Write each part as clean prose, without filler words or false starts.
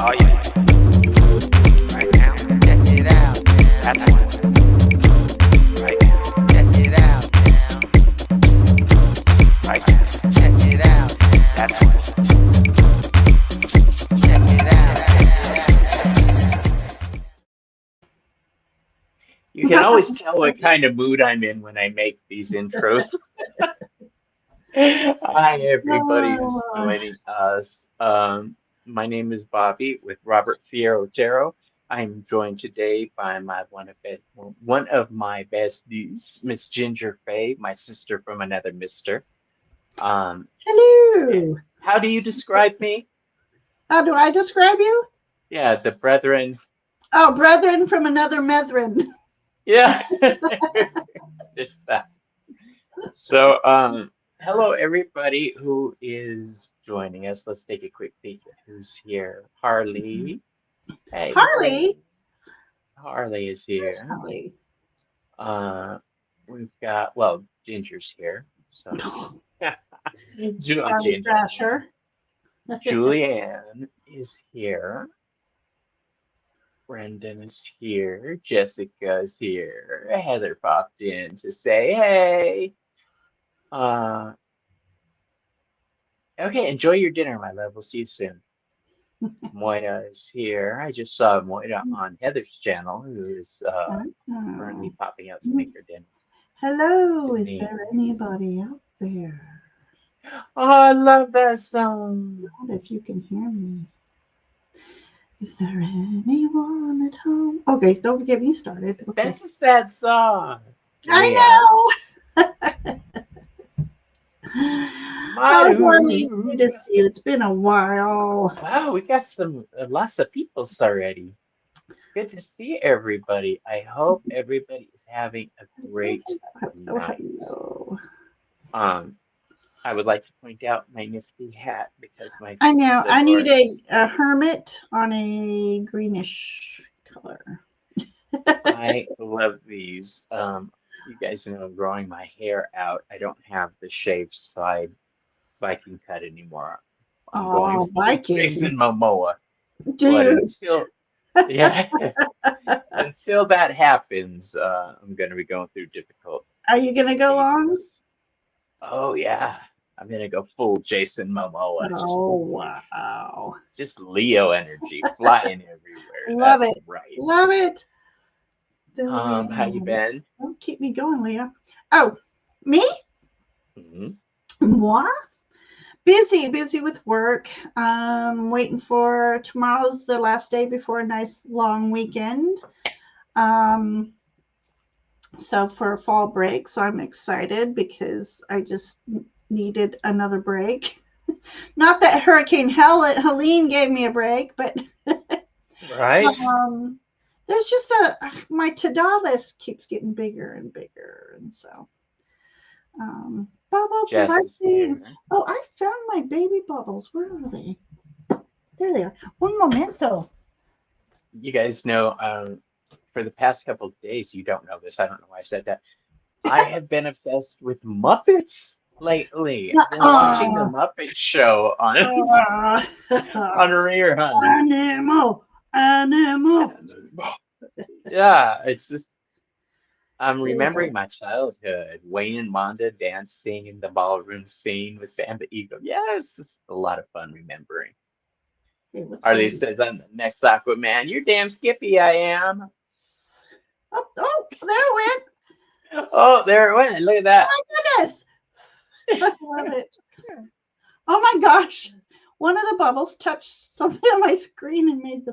Oh yeah. Right now, check it out. That's what. Right now, check it out. Right now, check it out. That's what. Check it out. You can always tell what kind of mood I'm in when I make these intros. Hi, everybody who's joining us. My name is Bobby with Robertfierrotarot. I'm joined today by one of my besties, Miss Ginger Faye, my sister from another mister. Hello. How do you describe me? How do I describe you? Yeah, the brethren. Oh, brethren from another methrin. Yeah, it's that. So, hello everybody who is joining us. Let's take a quick peek at who's here. Harley. Hey. Harley is here. Harley. We've got, well, Ginger's here. So Harley Thrasher. Julianne is here. Brendan is here. Jessica's here. Heather popped in to say hey. Okay, enjoy your dinner, my love. We'll see you soon. Moira is here. I just saw Moira on Heather's channel, who is currently popping out to make her dinner. Hello, is there anybody out there? Oh, I love that song. If you can hear me. Is there anyone at home? Okay, don't get me started. Okay. That's a sad song. I know. Oh, Harley, good to see you. It's been a while. Wow, we got lots of people already. Good to see everybody. I hope everybody is having a great night. Hello. I would like to point out my nifty hat because I know. I need a hermit on a greenish color. I love these. You guys know I'm growing my hair out. I don't have the shaved side Viking cut anymore. I'm going Viking. Jason Momoa. Dude. Until that happens, I'm going to be going through difficult. Are you going to go long? Oh, yeah. I'm going to go full Jason Momoa. Wow. Just Leo energy flying everywhere. Love it. Right. Love it. How you been? Don't keep me going, Leah. Oh, me? Mm-hmm. Moi? Busy with work. Waiting for tomorrow's the last day before a nice long weekend. So for fall break, so I'm excited because I just needed another break. Not that Hurricane Helene gave me a break, but right. There's just my to-do list keeps getting bigger and bigger, and so bubble blessings. Oh, I found my baby bubbles. Where are they? There they are. Un momento. You guys know, for the past couple of days, you don't know this. I don't know why I said that. I have been obsessed with Muppets lately. I've been watching the Muppet Show on reruns. Animal. Yeah, it's just I'm remembering my childhood. Wayne and Wanda dancing in the ballroom scene with Sam the Eagle. Yes, it's a lot of fun remembering. Harley says, I'm the next Aquaman. You're damn skippy, I am. Oh, there it went. Oh, there it went. Look at that. Oh, my goodness. I love it. Oh, my gosh. One of the bubbles touched something on my screen and made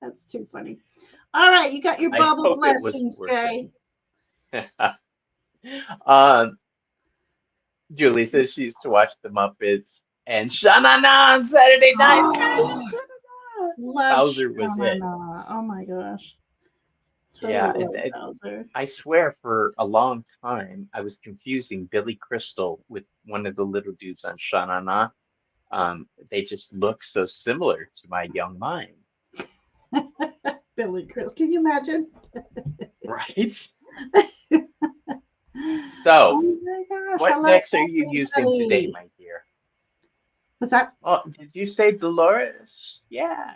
that's too funny. All right, you got your bubble blessings, Jay. Julie says she used to watch the Muppets and Sha-na-na on Saturday nights. Bowser was it. Oh my gosh. Yeah, I swear for a long time I was confusing Billy Crystal with one of the little dudes on Sha-na-na. They just look so similar to my young mind. Billy Crystal, can you imagine? Right. So, what decks are you using today, my dear? What's that? Oh, did you say Dolores? Yeah.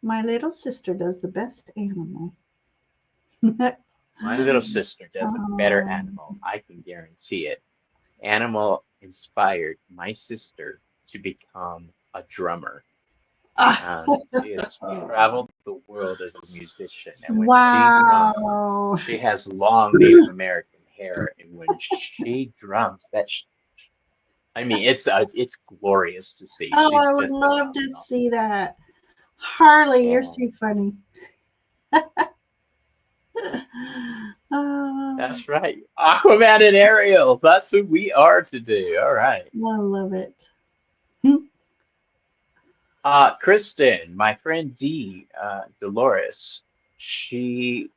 My little sister does the best animal. My little sister does a better Oh, animal. I can guarantee it. Animal inspired my sister to become a drummer. ah, She has traveled the world as a musician, and when wow. she has long Native American hair, and when she drums, I mean, it's glorious to see. Oh, She's I would just love to phenomenal. see that. Harley, you're And so funny. Oh, that's right. Aquaman and Ariel. That's who we are today. All right. I love it. Kristen, my friend Dolores, she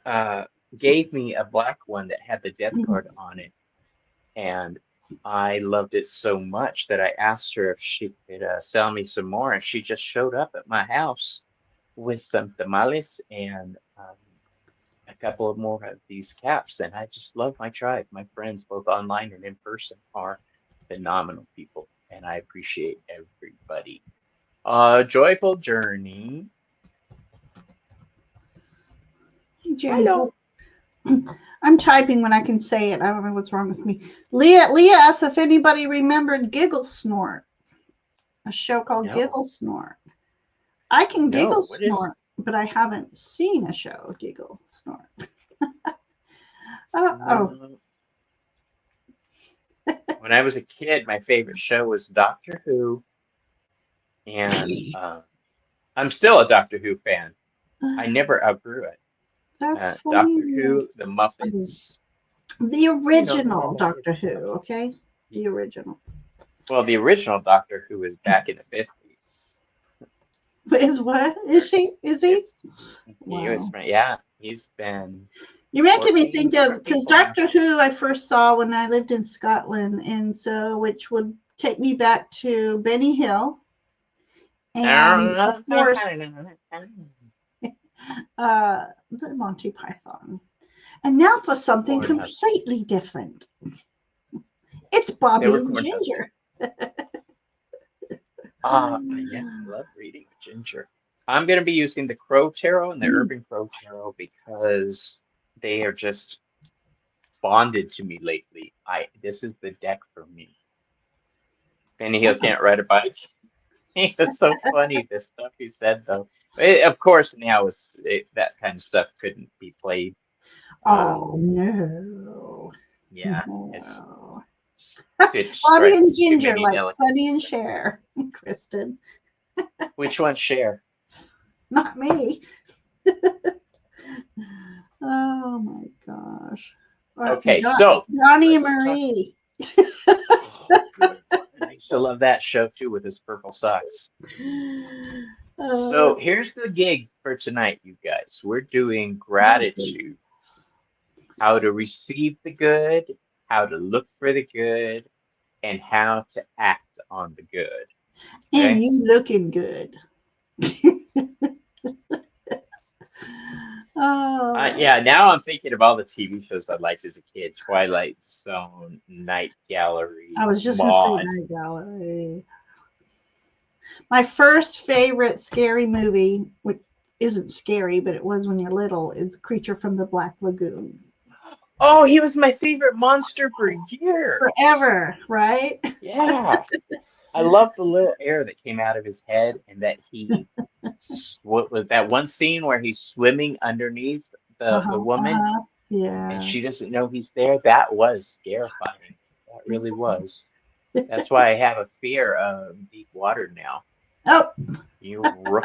uh, gave me a black one that had the death card on it, and I loved it so much that I asked her if she could sell me some more, and she just showed up at my house with some tamales and a couple of more of these caps. And I just love my tribe. My friends, both online and in person, are phenomenal people, and I appreciate everybody. Joyful journey. Hey, Jenny. Hello. I'm typing when I can say it. I don't know what's wrong with me. Leah asked if anybody remembered Giggle Snort, a show called No, Giggle Snort. I can no. giggle What is? snort, but I haven't seen a show Giggle Snort. Oh, No. When I was a kid, my favorite show was Doctor Who, and I'm still a Doctor Who fan. I never outgrew it. that's Doctor funny. Who, the Muppets, The the original normal Doctor kids Who, stuff. okay? The original. Well, the original Doctor Who was back in the 50s. Is what? Is she? Is he? He was, Wow. yeah, he's been You're making me working think of, different because people now. Doctor Who I first saw when I lived in Scotland, and so which would take me back to Benny Hill, and of course the Monty Python. And now for something Cornhusker. completely different. It's They Bobby were and Cornhusker. Ginger. Yeah, I love reading with Ginger. I'm going to be using the Crow Tarot and the Urban Crow Tarot because they are just bonded to me lately. This is the deck for me. Benny Hill can't ride a bike. It's so funny, the stuff he said, though. Of course, now that kind of stuff couldn't be played. Oh no. Yeah, it's No. it Bobby and strikes too Ginger, many like Sonny delicates. and Cher, Kristen. Which one share? Not me. Oh my gosh. Okay, so Johnny and let's talk. Marie. Oh, good one. I used to love that show too with his purple socks. Uh, So here's the gig for tonight, you guys. We're doing gratitude, how to receive the good, how to look for the good, and how to act on the good. and Okay? you looking good. Oh, Yeah, now I'm thinking of all the TV shows I liked as a kid. Twilight Zone, Night I Gallery, was just gonna say Maud. Night Gallery. My first favorite scary movie, which isn't scary, but it was when you're little, is Creature from the Black Lagoon. Oh, he was my favorite monster for years. Forever, right? Yeah. I love the little air that came out of his head and that what was that one scene where he's swimming underneath the Uh-huh, woman uh-huh. and Yeah. she doesn't know he's there. That was scarifying. That really was. That's why I have a fear of deep water now. Oh, You look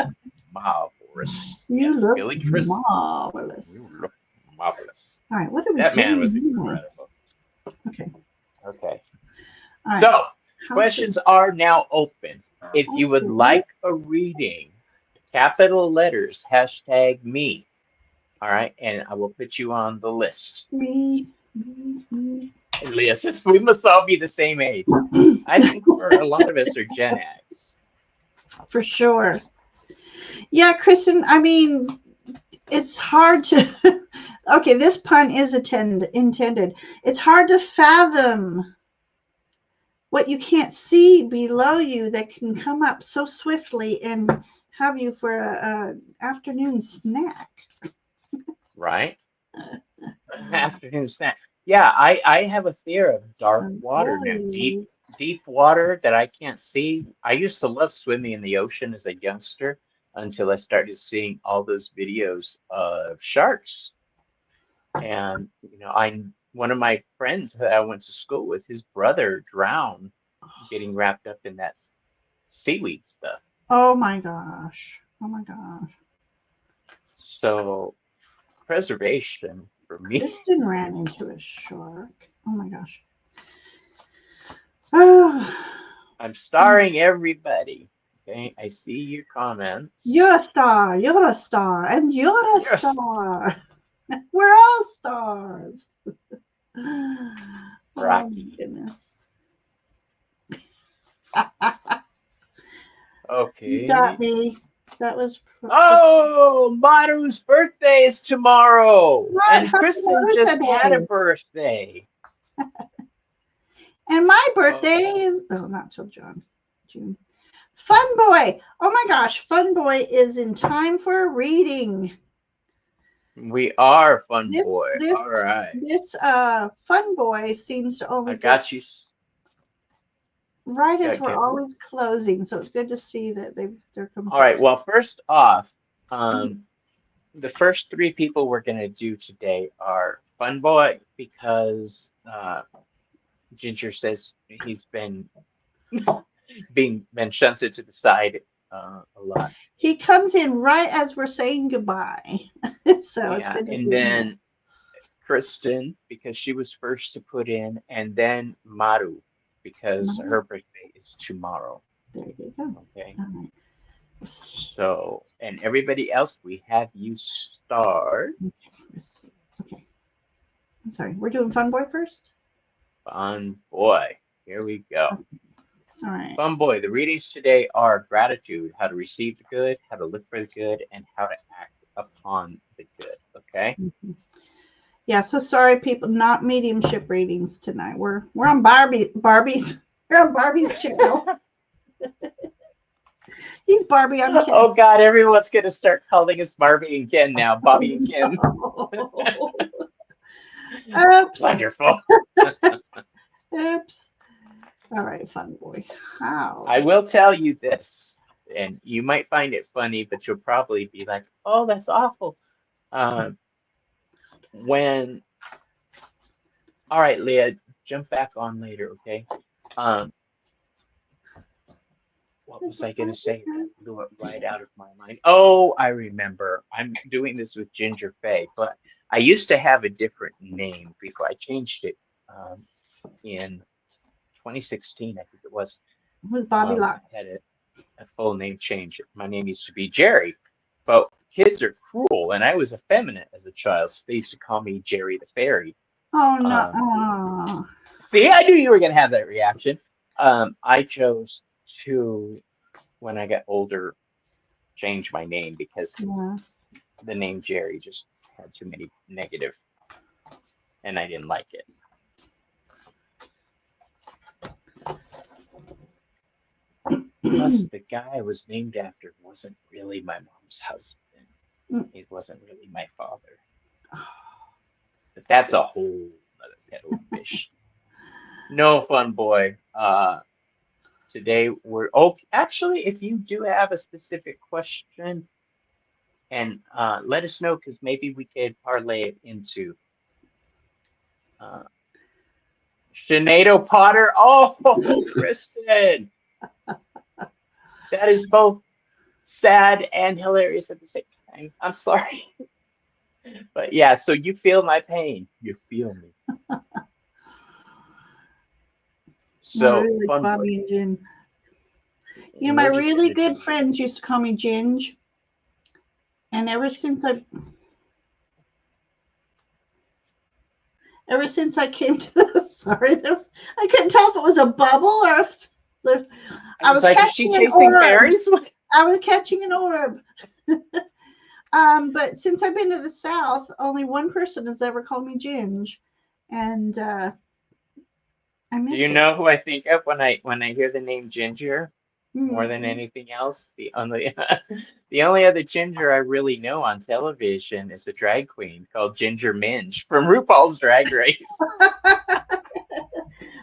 marvelous. Yeah, you look Billy Crystal. marvelous. You look marvelous. All right, what are we That man doing was anyway? incredible. Okay. Okay. All right. So, How questions are now open. If you would like a reading, capital letters, hashtag me. All right. And I will put you on the list. me. And Leah says, we must all be the same age. I think a lot of us are Gen X. For sure. Yeah, Kristen, I mean, it's hard to. Okay, this pun is intended. It's hard to fathom what you can't see below you that can come up so swiftly and have you for a afternoon snack. Right? Afternoon snack. Yeah, I have a fear of dark water now. Boys. Deep water that I can't see. I used to love swimming in the ocean as a youngster until I started seeing all those videos of sharks. And one of my friends that I went to school with, his brother drowned getting wrapped up in that seaweed stuff. Oh my gosh. Oh my gosh. So preservation for me. Kristen ran into a shark. Oh my gosh. Oh, I'm starring everybody. Okay, I see your comments. you're a star. You're a star. And you're a You're a star. We're all stars. Oh my Rocky. goodness. Okay. You got me. That was. Oh, Maru's birthday is tomorrow. What? And Happy Kristen birthday. just had a birthday. And my birthday is not till June. Fun Boy. Oh my gosh, Fun Boy is in time for a reading. We are Fun Boy. All right. This Fun Boy seems to only I got you. Right as we're always closing, so it's good to see that they're complete. All right. Well, first off, the first three people we're going to do today are Fun Boy because Ginger says he's been shunted to the side a lot. He comes in right as we're saying goodbye, so it's good to and then Kristen because she was first to put in, and then Maru because her birthday is tomorrow. There you go. Okay. All right. So, and everybody else, we have you start. Okay. I'm sorry. We're doing Fun Boy first? Fun Boy. Here we go. All right. Fun Boy. The readings today are gratitude, how to receive the good, how to look for the good, and how to act upon the good. Okay? Mm-hmm. Yeah, so sorry, people, not mediumship readings tonight. We're on Barbie's. We're on Barbie's channel. He's Barbie. I'm Ken. Oh God, everyone's gonna start calling us Barbie and Ken now. Bobby and Ken. Oops. Wonderful. Oops. All right, Fun Boy. How? I will tell you this, and you might find it funny, but you'll probably be like, "Oh, that's awful." All right, Leah, jump back on later, okay? What was I going to say? That blew it right out of my mind. Oh, I remember. I'm doing this with Ginger Faye, but I used to have a different name before I changed it in 2016, I think it was. With Bobby Locks. I had a full name change. My name used to be Jerry, but kids are cruel, and I was effeminate as a child, so they used to call me Jerry the Fairy. Oh, no. See, I knew you were going to have that reaction. I chose to, when I got older, change my name because the name Jerry just had too many negative, and I didn't like it. Plus, the guy I was named after wasn't really my mom's husband. He wasn't really my father. But that's a whole other kettle of fish. No, Fun Boy. Today actually, if you do have a specific question, and let us know because maybe we could parlay it into Sinead Potter. Oh, Kristen. That is both sad and hilarious at the same time. I'm sorry. But yeah, so you feel my pain. You feel me. So, really Fun Bobby Boy. and Gin. You know, my really good friends used to call me Ginge. And ever since I came to the I couldn't tell if it was a bubble or if I was like, is she chasing fairies? I was catching an orb. But since I've been to the South, only one person has ever called me Ginge. And I miss Do you know who I think of when I hear the name Ginger? more than anything else. The only the only other Ginger I really know on television is a drag queen called Ginger Minge from RuPaul's Drag Race. I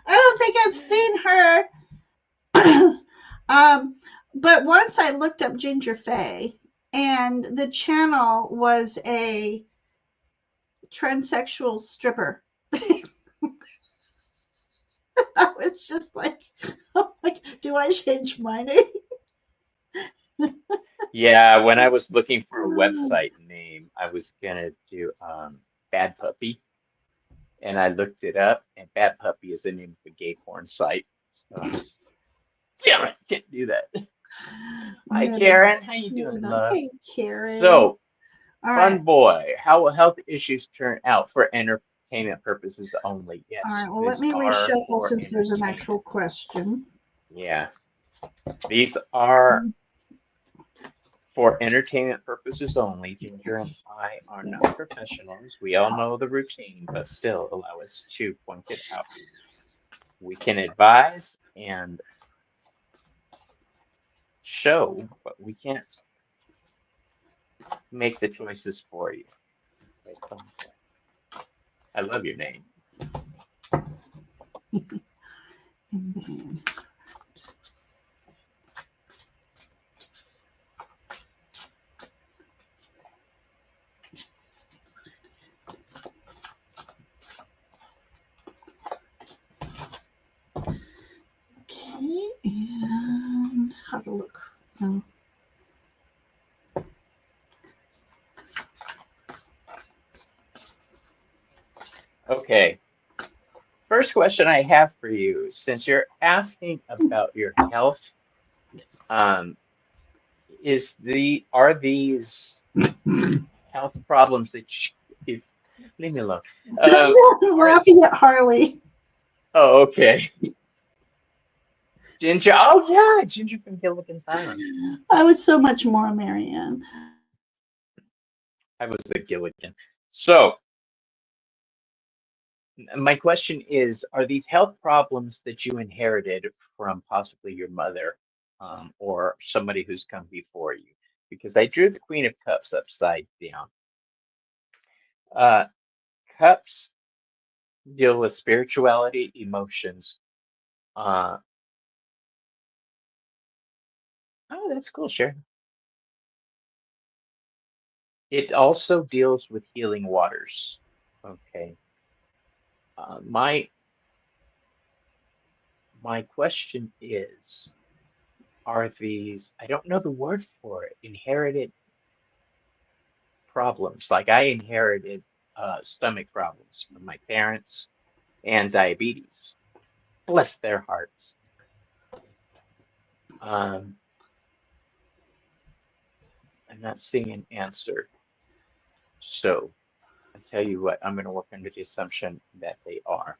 don't think I've seen her. But once I looked up Ginger Faye, and the channel was a transsexual stripper. I was just like, oh my, do I change my name? Yeah, when I was looking for a website name, I was gonna do Bad Puppy, and I looked it up, and Bad Puppy is the name of a gay porn site. So, damn it, can't do that. Hi, Karen. How you doing, love? Hey, Karen. So, all fun right. boy, how will health issues turn out for entertainment purposes only? All Yes, right. Well, let these me are reshuffle for since there's an actual entertainment. question. Yeah, these are for entertainment purposes only. Ginger and I are not professionals. We all know the routine, but still allow us to point it out. We can advise and show, but we can't make the choices for you. Okay, fun boy. I love your name. Okay, and how to look. Oh. Okay. First question I have for you, since you're asking about your health, um, are these health problems that you leave me alone? I'm Are laughing at Harley. Oh, okay. Ginger. Oh yeah, Ginger from Gilligan's Island. I was so much more Marianne. I was the Gilligan. So my question is, are these health problems that you inherited from possibly your mother, or somebody who's come before you? Because I drew the Queen of Cups upside down. Uh, Cups deal with spirituality, emotions. Uh, oh, that's cool, Sharon. It also deals with healing waters. Okay. My question is, are these, I don't know the word for it, inherited problems? Like I inherited stomach problems from my parents and diabetes. Bless their hearts. Um, I'm not seeing an answer. So I'll tell you what, I'm going to work under the assumption that they are.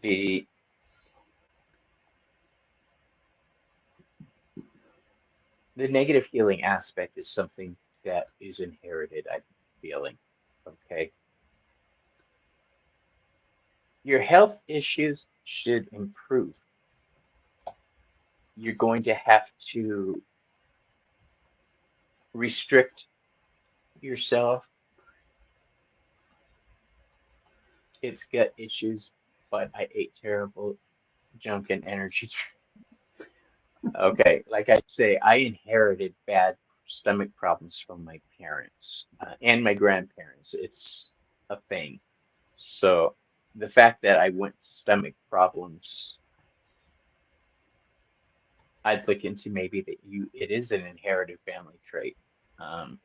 The the negative healing aspect is something that is inherited, I'm feeling. Okay. Your health issues should improve. You're going to have to restrict yourself. It's gut issues, but I ate terrible junk and energy. Okay, like I say, I inherited bad stomach problems from my parents and my grandparents. It's a thing. So the fact that I went to stomach problems, I'd look into maybe that it is an inherited family trait. Um,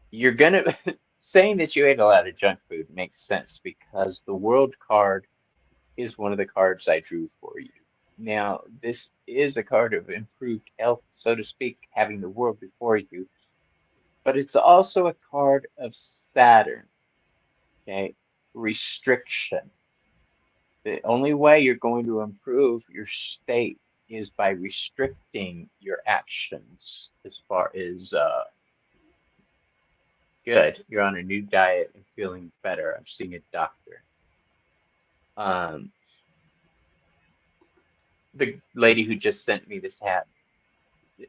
you're gonna saying that you ate a lot of junk food makes sense because the world card is one of the cards I drew for you. Now, this is a card of improved health, so to speak, having the world before you, but it's also a card of Saturn, okay? Restriction. The only way you're going to improve your state is by restricting your actions as far as good. You're on a new diet and feeling better. I'm seeing a doctor. Um, the lady who just sent me this hat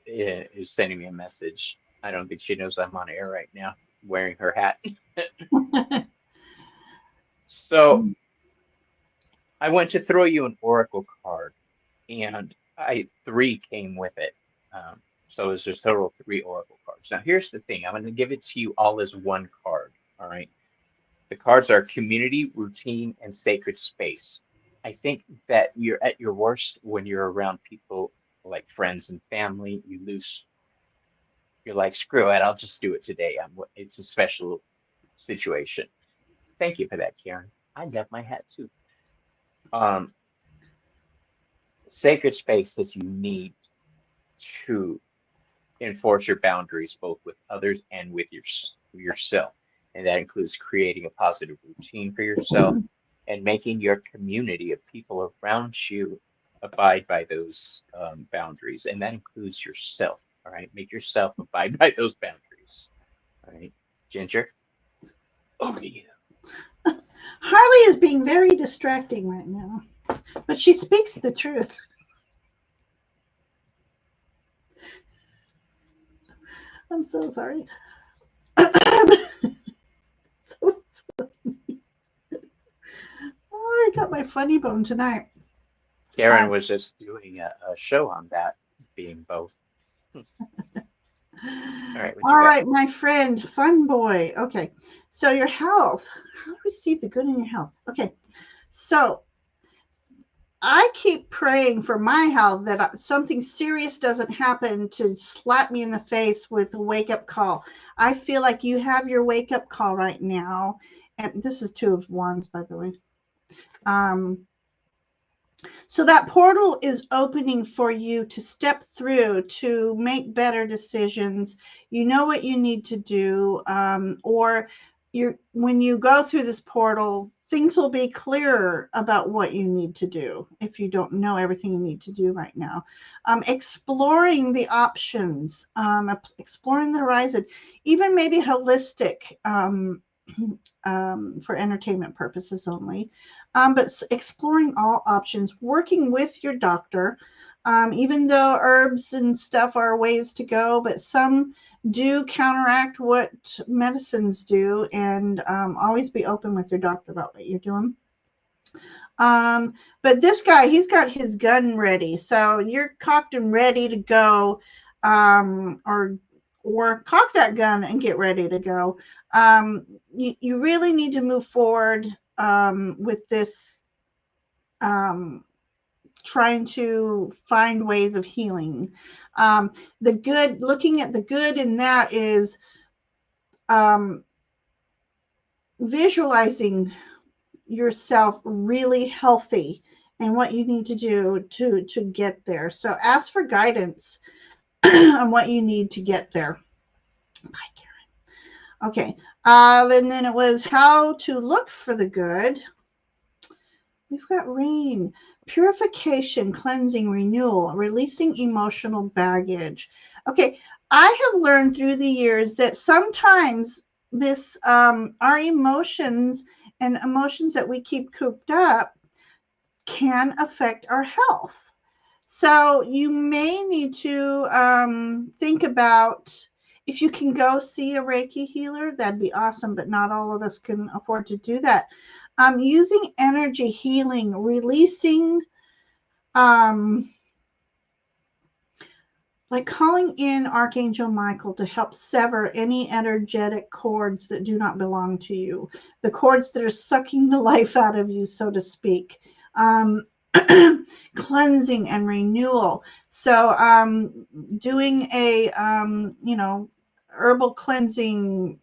is sending me a message. I don't think she knows I'm on air right now wearing her hat. So I went to throw you an oracle card, and I three came with it. So it was just total of three oracle cards. Now here's the thing: I'm going to give it to you all as one card. All right. The cards are community, routine, and sacred space. I think that you're at your worst when you're around people like friends and family. You're like, screw it, I'll just do it today. It's a special situation. Thank you for that, Karen. I love my hat too. Um, Sacred space says you need to enforce your boundaries both with others and with yourself. And that includes creating a positive routine for yourself and making your community of people around you abide by those boundaries. And that includes yourself. All right. Make yourself abide by those boundaries. All right. Ginger, over to you. Harley is being very distracting right now, but she speaks the truth. I'm so sorry. Oh, I got my funny bone tonight. Karen was just doing a show on that, being both. All right, what you All got? right, my friend, fun boy. Okay, so your health. How to receive the good in your health. Okay, so I keep praying for my health that something serious doesn't happen to slap me in the face with a wake up call. I feel like you have your wake up call right now. And this is Two of Wands, by the way. So that portal is opening for you to step through to make better decisions. You know what you need to do, or when you go through this portal, things will be clearer about what you need to do if you don't know everything you need to do right now. Exploring the options, exploring the horizon, even maybe holistic. For entertainment purposes only, but exploring all options, working with your doctor, even though herbs and stuff are ways to go, but some do counteract what medicines do, and always be open with your doctor about what you're doing. But this guy, he's got his gun ready, so you're cocked and ready to go, or cock that gun and get ready to go. You really need to move forward with this, trying to find ways of healing. Looking at the good in that is visualizing yourself really healthy and what you need to do to get there. So ask for guidance on what you need to get there. Bye, Karen. Okay. And then it was how to look for the good. We've got rain, purification, cleansing, renewal, releasing emotional baggage. Okay. I have learned through the years that sometimes this, our emotions and emotions that we keep cooped up can affect our health. So you may need to think about, if you can go see a Reiki healer, that'd be awesome, but not all of us can afford to do that. Using energy healing, releasing, like calling in Archangel Michael to help sever any energetic cords that do not belong to you, the cords that are sucking the life out of you, so to speak. Cleansing and renewal. So doing a herbal cleansing,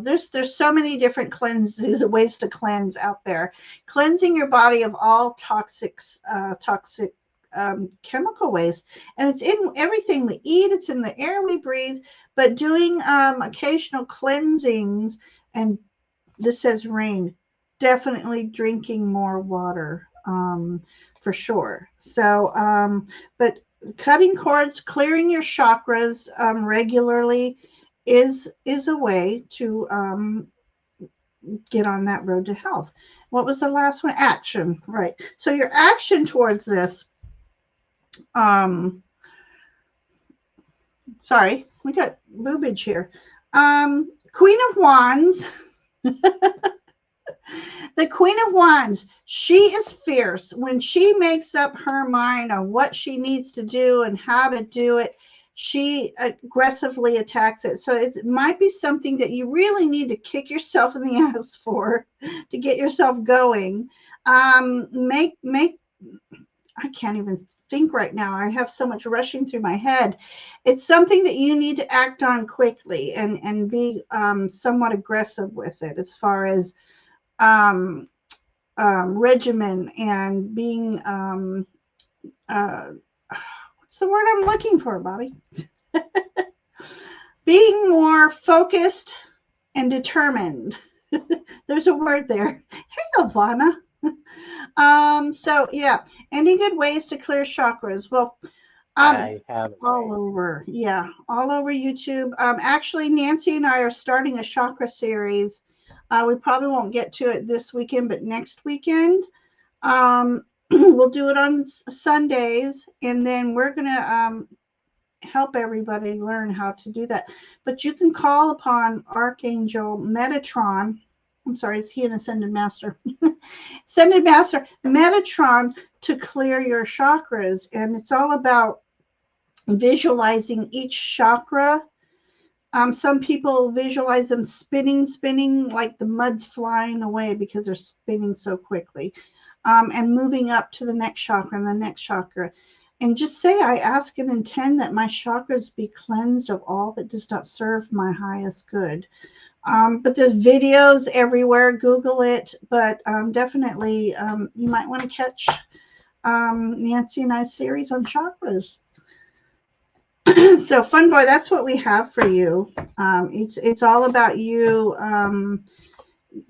there's so many different cleanses, ways to cleanse out there. Cleansing your body of all toxic chemical waste, and it's in everything we eat, it's in the air we breathe, but doing occasional cleansings. And this says rain, definitely drinking more water, for sure. So but cutting cords, clearing your chakras regularly is a way to get on that road to health. What was the last one? Action. Right. So your action towards this sorry, we got boobage here. Queen of Wands. The Queen of Wands, she is fierce. When she makes up her mind on what she needs to do and how to do it, she aggressively attacks it. So it might be something that you really need to kick yourself in the ass for to get yourself going. Make I can't even think right now. I have so much rushing through my head. It's something that you need to act on quickly and be somewhat aggressive with it as far as um, regimen and being what's the word I'm looking for, Bobby? Being more focused and determined. There's a word there. Hey, Ivana. So yeah, any good ways to clear chakras? Well, I have all over, yeah, all over YouTube. Actually, Nancy and I are starting a chakra series. We probably won't get to it this weekend, but next weekend. We'll do it on Sundays, and then we're gonna help everybody learn how to do that. But you can call upon Archangel Metatron. I'm sorry, is he an Ascended Master? Ascended Master Metatron to clear your chakras, and it's all about visualizing each chakra. Some people visualize them spinning like the mud's flying away because they're spinning so quickly, and moving up to the next chakra and the next chakra. And just say, I ask and intend that my chakras be cleansed of all that does not serve my highest good. But there's videos everywhere. Google it. But definitely, you might want to catch Nancy and I's series on chakras. So, Fun Boy, that's what we have for you. It's all about you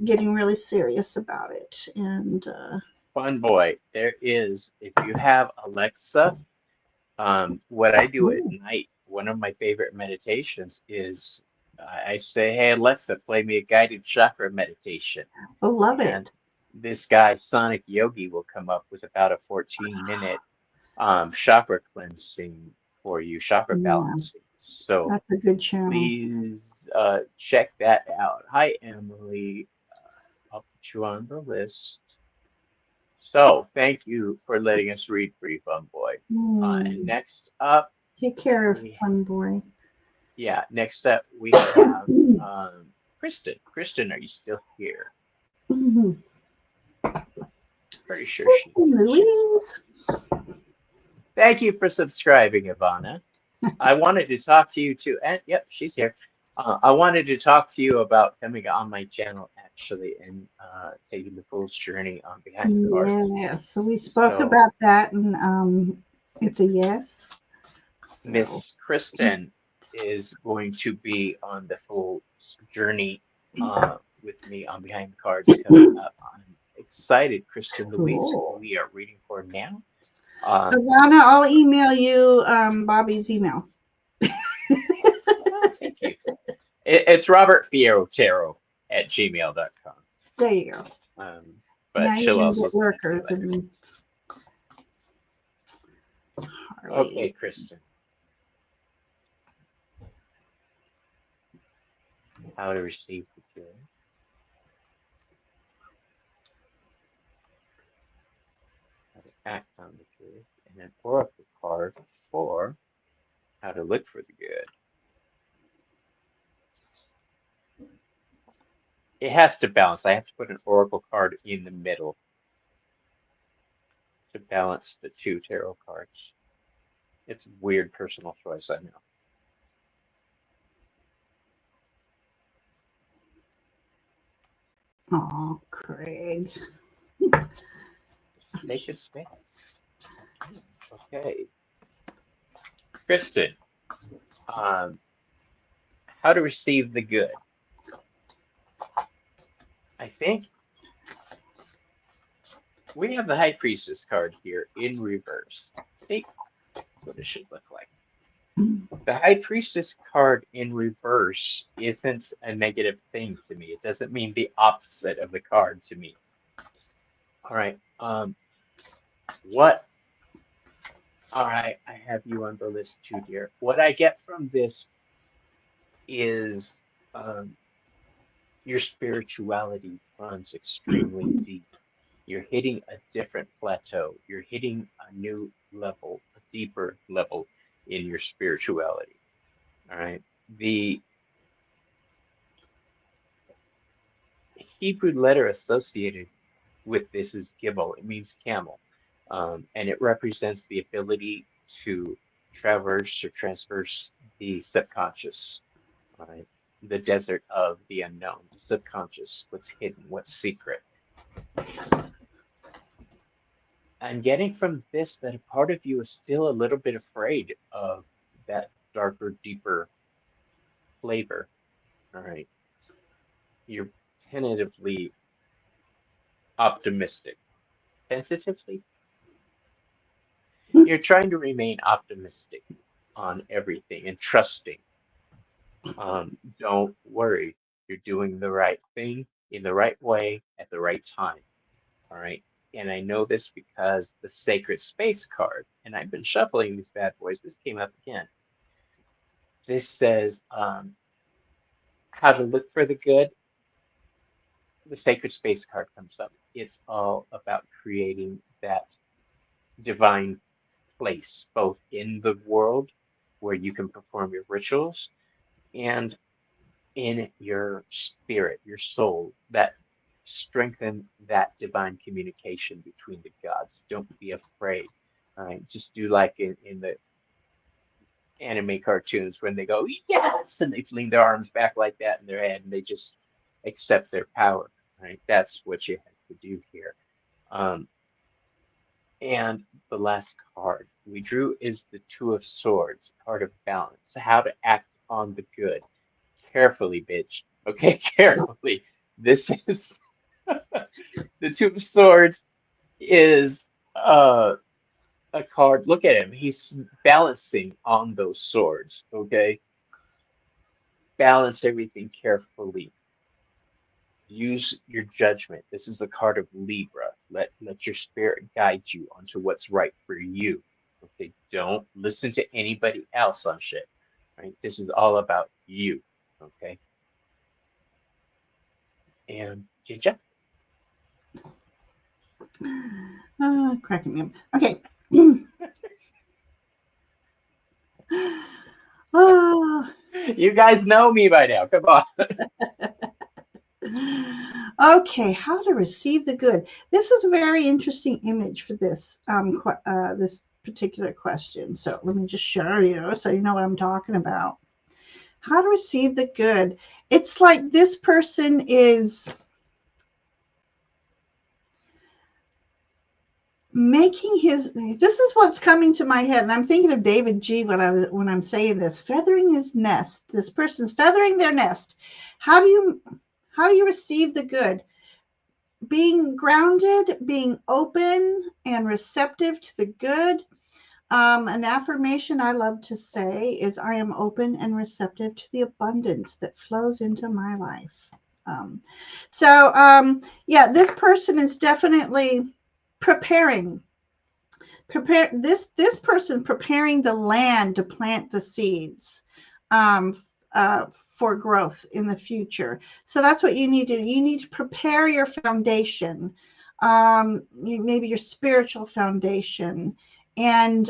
getting really serious about it. And Fun Boy. There is, if you have Alexa, what I do at night, one of my favorite meditations is I say, hey, Alexa, play me a guided chakra meditation. I love And it. this guy, Sonic Yogi, will come up with about a 14-minute chakra cleansing for you, chakra Yeah, balancing. So that's a good channel. please check that out. Hi, Emily. I'll put you on the list. So thank you for letting us read for you, Fun Boy. And next up, Take care of Fun Boy. yeah, next up we have Kristen. Kristen, are you still here? Pretty sure she Louise. Thank you for subscribing, Ivana. I wanted to talk to you too, and yep, she's here. I wanted to talk to you about coming on my channel actually and taking the fool's journey on Behind the Cards. Yes, so we spoke about that, and it's a yes. So. Miss Kristen is going to be on the full journey with me on Behind the Cards coming up. I'm excited, Kristen Louise, who we are reading for now. Ivana, I'll email you Bobby's email. Oh, thank you. It's Robertfierrotarot@gmail.com. There you go. But now she'll also get workers. And... Okay, Kristen. How to receive the joy. How to act on the good. And an oracle card for how to look for the good. It has to balance. I have to put an oracle card in the middle to balance the two tarot cards. It's a weird personal choice, I know. Oh, Craig. Take a space. Okay. Kristen, how to receive the good. I think we have the High Priestess card here in reverse. See, that's what it should look like. The High Priestess card in reverse isn't a negative thing to me. It doesn't mean the opposite of the card to me. All right. What All right, I have you on the list too, dear. What I get from this is um, your spirituality runs extremely deep. You're hitting a different plateau. You're hitting a new level, a deeper level in your spirituality. All right. The Hebrew letter associated with this is gimel. It means camel. And it represents the ability to traverse or transverse the subconscious, right? The desert of the unknown, the subconscious, what's hidden, what's secret. I'm getting from this that a part of you is still a little bit afraid of that darker, deeper flavor. All right. You're tentatively optimistic. Tentatively? You're trying to remain optimistic on everything and trusting. Don't worry. You're doing the right thing in the right way at the right time. All right. And I know this because the Sacred Space card, and I've been shuffling these bad boys, this came up again. This says how to look for the good. The Sacred Space card comes up. It's all about creating that divine place, both in the world where you can perform your rituals and in your spirit, your soul, that strengthen that divine communication between the gods. Don't be afraid. All right, just do like in the anime cartoons when they go, yes, and they fling their arms back like that in their head and they just accept their power. Right? That's what you have to do here. Um, and the last card we drew is the Two of Swords, card of balance, how to act on the good. Carefully, bitch. Okay, carefully. This is the Two of Swords is a card. Look at him. He's balancing on those swords. Okay, balance everything carefully. Use your judgment. This is the card of Libra. Let your spirit guide you onto what's right for you. Okay, don't listen to anybody else on shit. Right? This is all about you. Okay, and Ginger. Cracking me up. Okay. Oh. You guys know me by now. Come on. Okay, how to receive the good. This is a very interesting image for this this particular question. So let me just show you so you know what I'm talking about. How to receive the good. It's like this person is making his, this is what's coming to my head, and I'm thinking of David G when I'm saying this, feathering his nest. This person's feathering their nest. How do you receive the good? Being grounded, being open and receptive to the good. An affirmation I love to say is, I am open and receptive to the abundance that flows into my life. Um, yeah, this person is definitely preparing. This person preparing the land to plant the seeds. Um, for growth in the future. So that's what you need to do. You need to prepare your foundation, maybe your spiritual foundation, and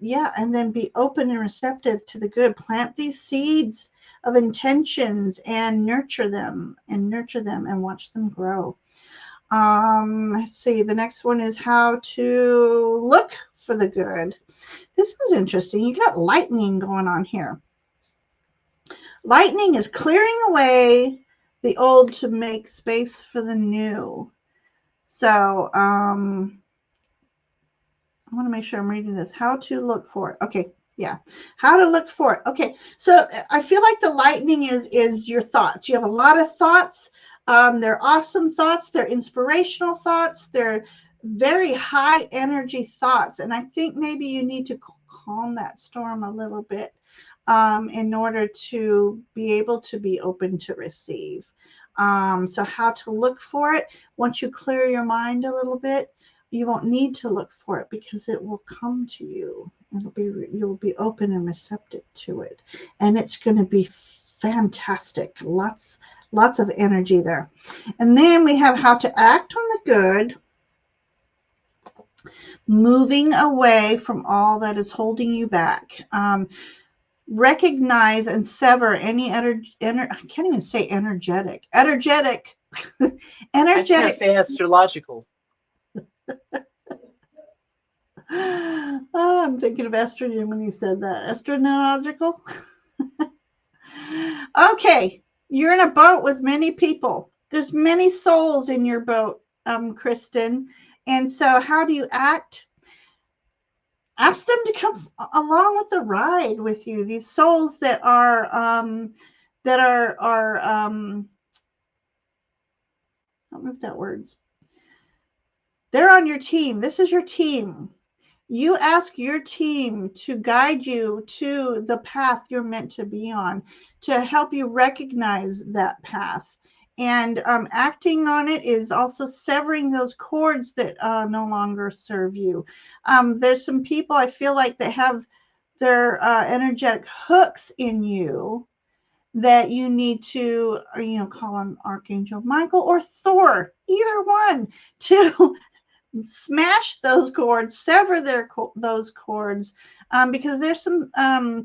yeah, and then be open and receptive to the good. Plant these seeds of intentions and nurture them and watch them grow. Let's see. The next one is how to look for the good. This is interesting. You got lightning going on here. Lightning is clearing away the old to make space for the new. So I want to make sure I'm reading this. How to look for it. Okay. Yeah. How to look for it. Okay. So I feel like the lightning is your thoughts. You have a lot of thoughts. They're awesome thoughts. They're inspirational thoughts. They're very high energy thoughts. And I think maybe you need to calm that storm a little bit. In order to be able to be open to receive. So how to look for it. Once you clear your mind a little bit, you won't need to look for it because it will come to you. You'll be open and receptive to it, and it's going to be fantastic. Lots of energy there. And then we have how to act on the good, moving away from all that is holding you back. Recognize and sever any I can't even say energetic I can't say astrological. Oh, I'm thinking of estrogen when you said that. Astrological. Okay, you're in a boat with many people. There's many souls in your boat, Kristen. And so how do you act? Ask them to come along with the ride with you. These souls that are I don't know if that words. They're on your team. This is your team. You ask your team to guide you to the path you're meant to be on, to help you recognize that path. And acting on it is also severing those cords that no longer serve you. There's some people I feel like that have their energetic hooks in you that you need to, call on Archangel Michael or Thor, either one, to smash those cords, sever those cords, because there's some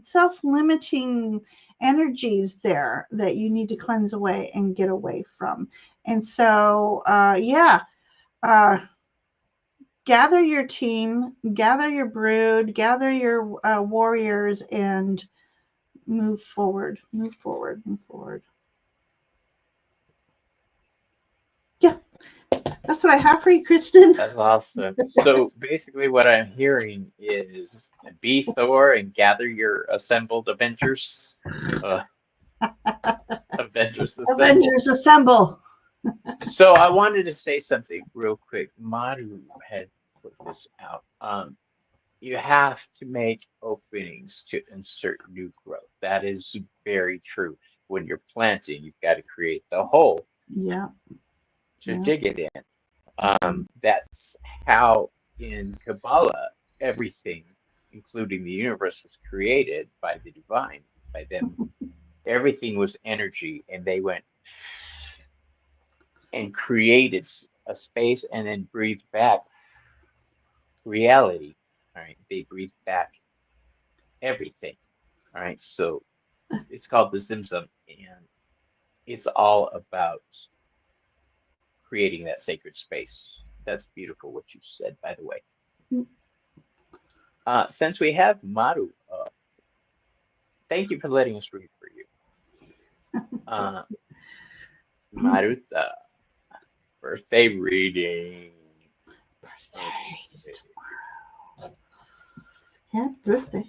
self-limiting energies there that you need to cleanse away and get away from. And so, gather your team, gather your brood, gather your warriors, and move forward. Yeah. That's what I have for you, Kristen. That's awesome. So basically what I'm hearing is be Thor and gather your assembled Avengers. Avengers assemble. Avengers assemble. So I wanted to say something real quick. Maru had put this out. You have to make openings to insert new growth. That is very true. When you're planting, you've got to create the hole to dig it in. That's how in Kabbalah everything, including the universe, was created by the divine, by them. Everything was energy, and they went and created a space and then breathed back reality. All right, they breathed back everything. All right, so it's called the Zimzum, and it's all about creating that sacred space. That's beautiful what you said, by the way. Since we have Maru, thank you for letting us read for you. Maruta, birthday reading. Birthday tomorrow. Happy birthday,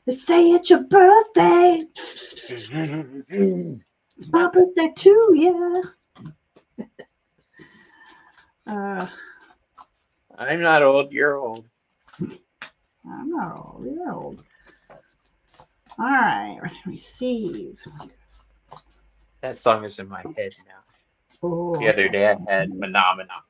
They say it's your birthday. It's my birthday too, yeah. I'm not old, you're old. I'm not old, you're old. All right, receive. That song is in my head now. Oh. The other day I had Phenomena.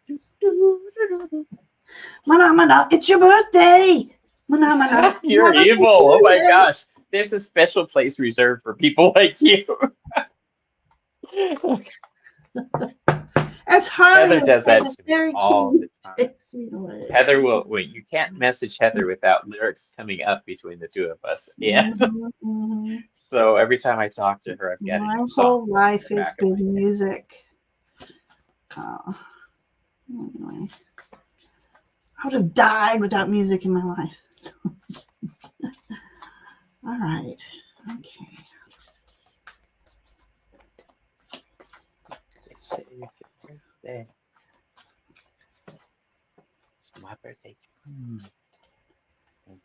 Phenomena, it's your birthday. Phenomena. You're evil. Oh my gosh. There's a special place reserved for people like you. As Harley Heather does that to me all the time. Heather will wait. You can't message Heather without lyrics coming up between the two of us. Yeah. So every time I talk to her, I've got my a new song. whole life has been music. Anyway, I would have died without music in my life. All right. Okay. It's your birthday. It's my birthday too.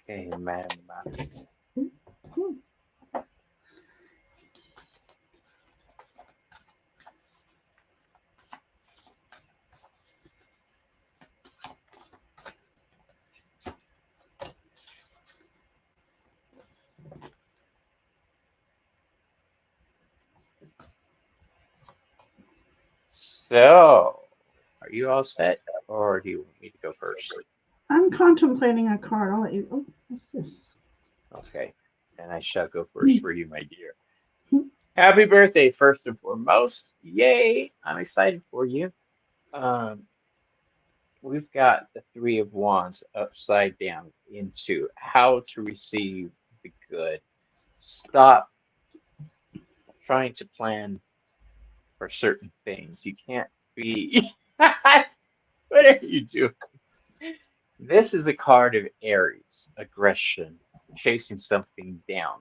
Okay, Madam. So, are you all set? or do you want me to go first? I'm contemplating a card. I'll let you. Oh, what's this? Okay, and I shall go first for you, my dear. Happy birthday, first and foremost. Yay! I'm excited for you. Um, we've got the Three of Wands upside down into how to receive the good. Stop trying to plan for certain things. You can't be. What are you doing? This is a card of Aries, aggression, chasing something down.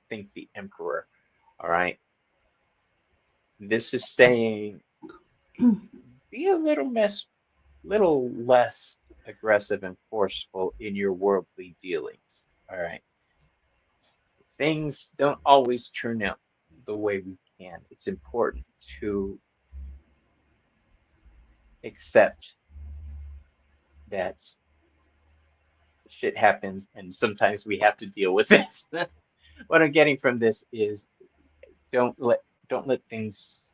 Think the Emperor. All right. This is saying be a little less aggressive and forceful in your worldly dealings. All right. Things don't always turn out the way we can. It's important to accept that shit happens and sometimes we have to deal with it. What I'm getting from this is don't let don't let things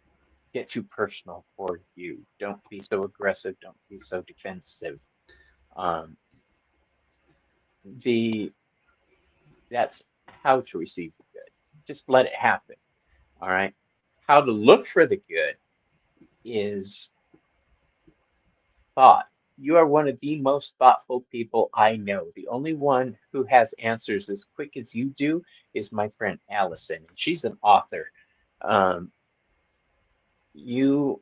get too personal for you. Don't be so aggressive. Don't be so defensive. Um, the that's how to receive the good. Just let it happen. All right. How to look for the good is thought. You are one of the most thoughtful people I know. The only one who has answers as quick as you do is my friend Allison. She's an author. Um, you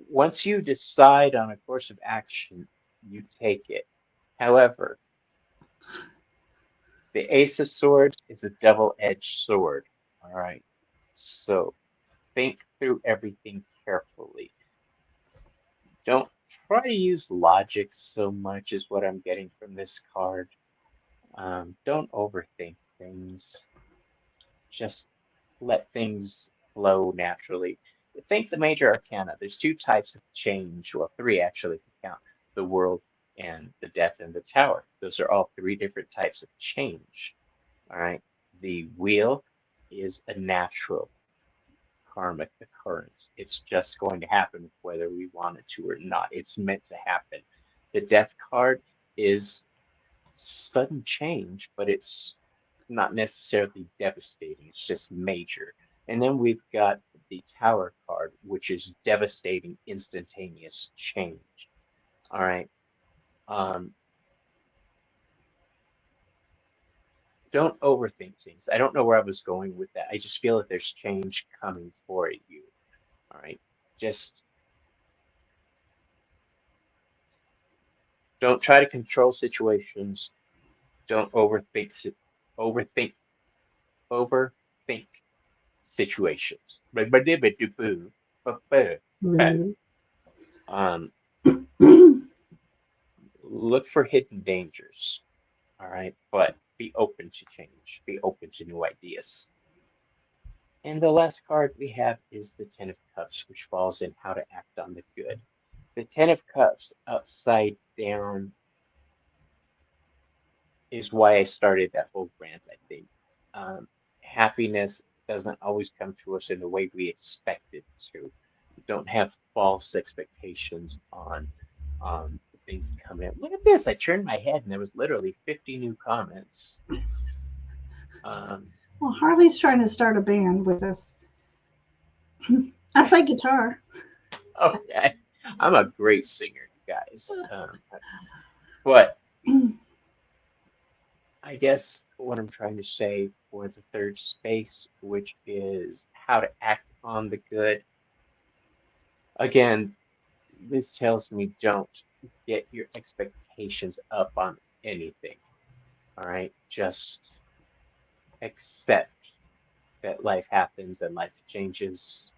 Once you decide on a course of action, you take it. However, the Ace of Swords is a double-edged sword. All right. So think through everything carefully. Don't try to use logic so much, is what I'm getting from this card. Don't overthink things. Just let things flow naturally. Think the major arcana. There's two types of change, well, three actually, if you count the world and the death and the tower. Those are all three different types of change. All right. The wheel is a natural karmic occurrence. It's just going to happen whether we want it to or not. It's meant to happen. The death card is sudden change, but it's not necessarily devastating. It's just major. And then we've got the Tower card, which is devastating, instantaneous change. All right. Um, don't overthink things. I don't know where I was going with that. I just feel that there's change coming for you. All right. Just don't try to control situations. Don't overthink overthink situations. Mhm. Um, look for hidden dangers. All right, but be open to change. Be open to new ideas. And the last card we have is the Ten of Cups, which falls in how to act on the good. The Ten of Cups upside down is why I started that whole rant, I think. Happiness doesn't always come to us in the way we expect it to. Don't have false expectations on things coming in. Look at this. I turned my head and there was literally 50 new comments. Um, Well, Harley's trying to start a band with us. I play guitar. okay. I'm a great singer, guys. But I guess what I'm trying to say for the third space, which is how to act on the good. Again, this tells me don't get your expectations up on anything. All right. Just accept that life happens and life changes.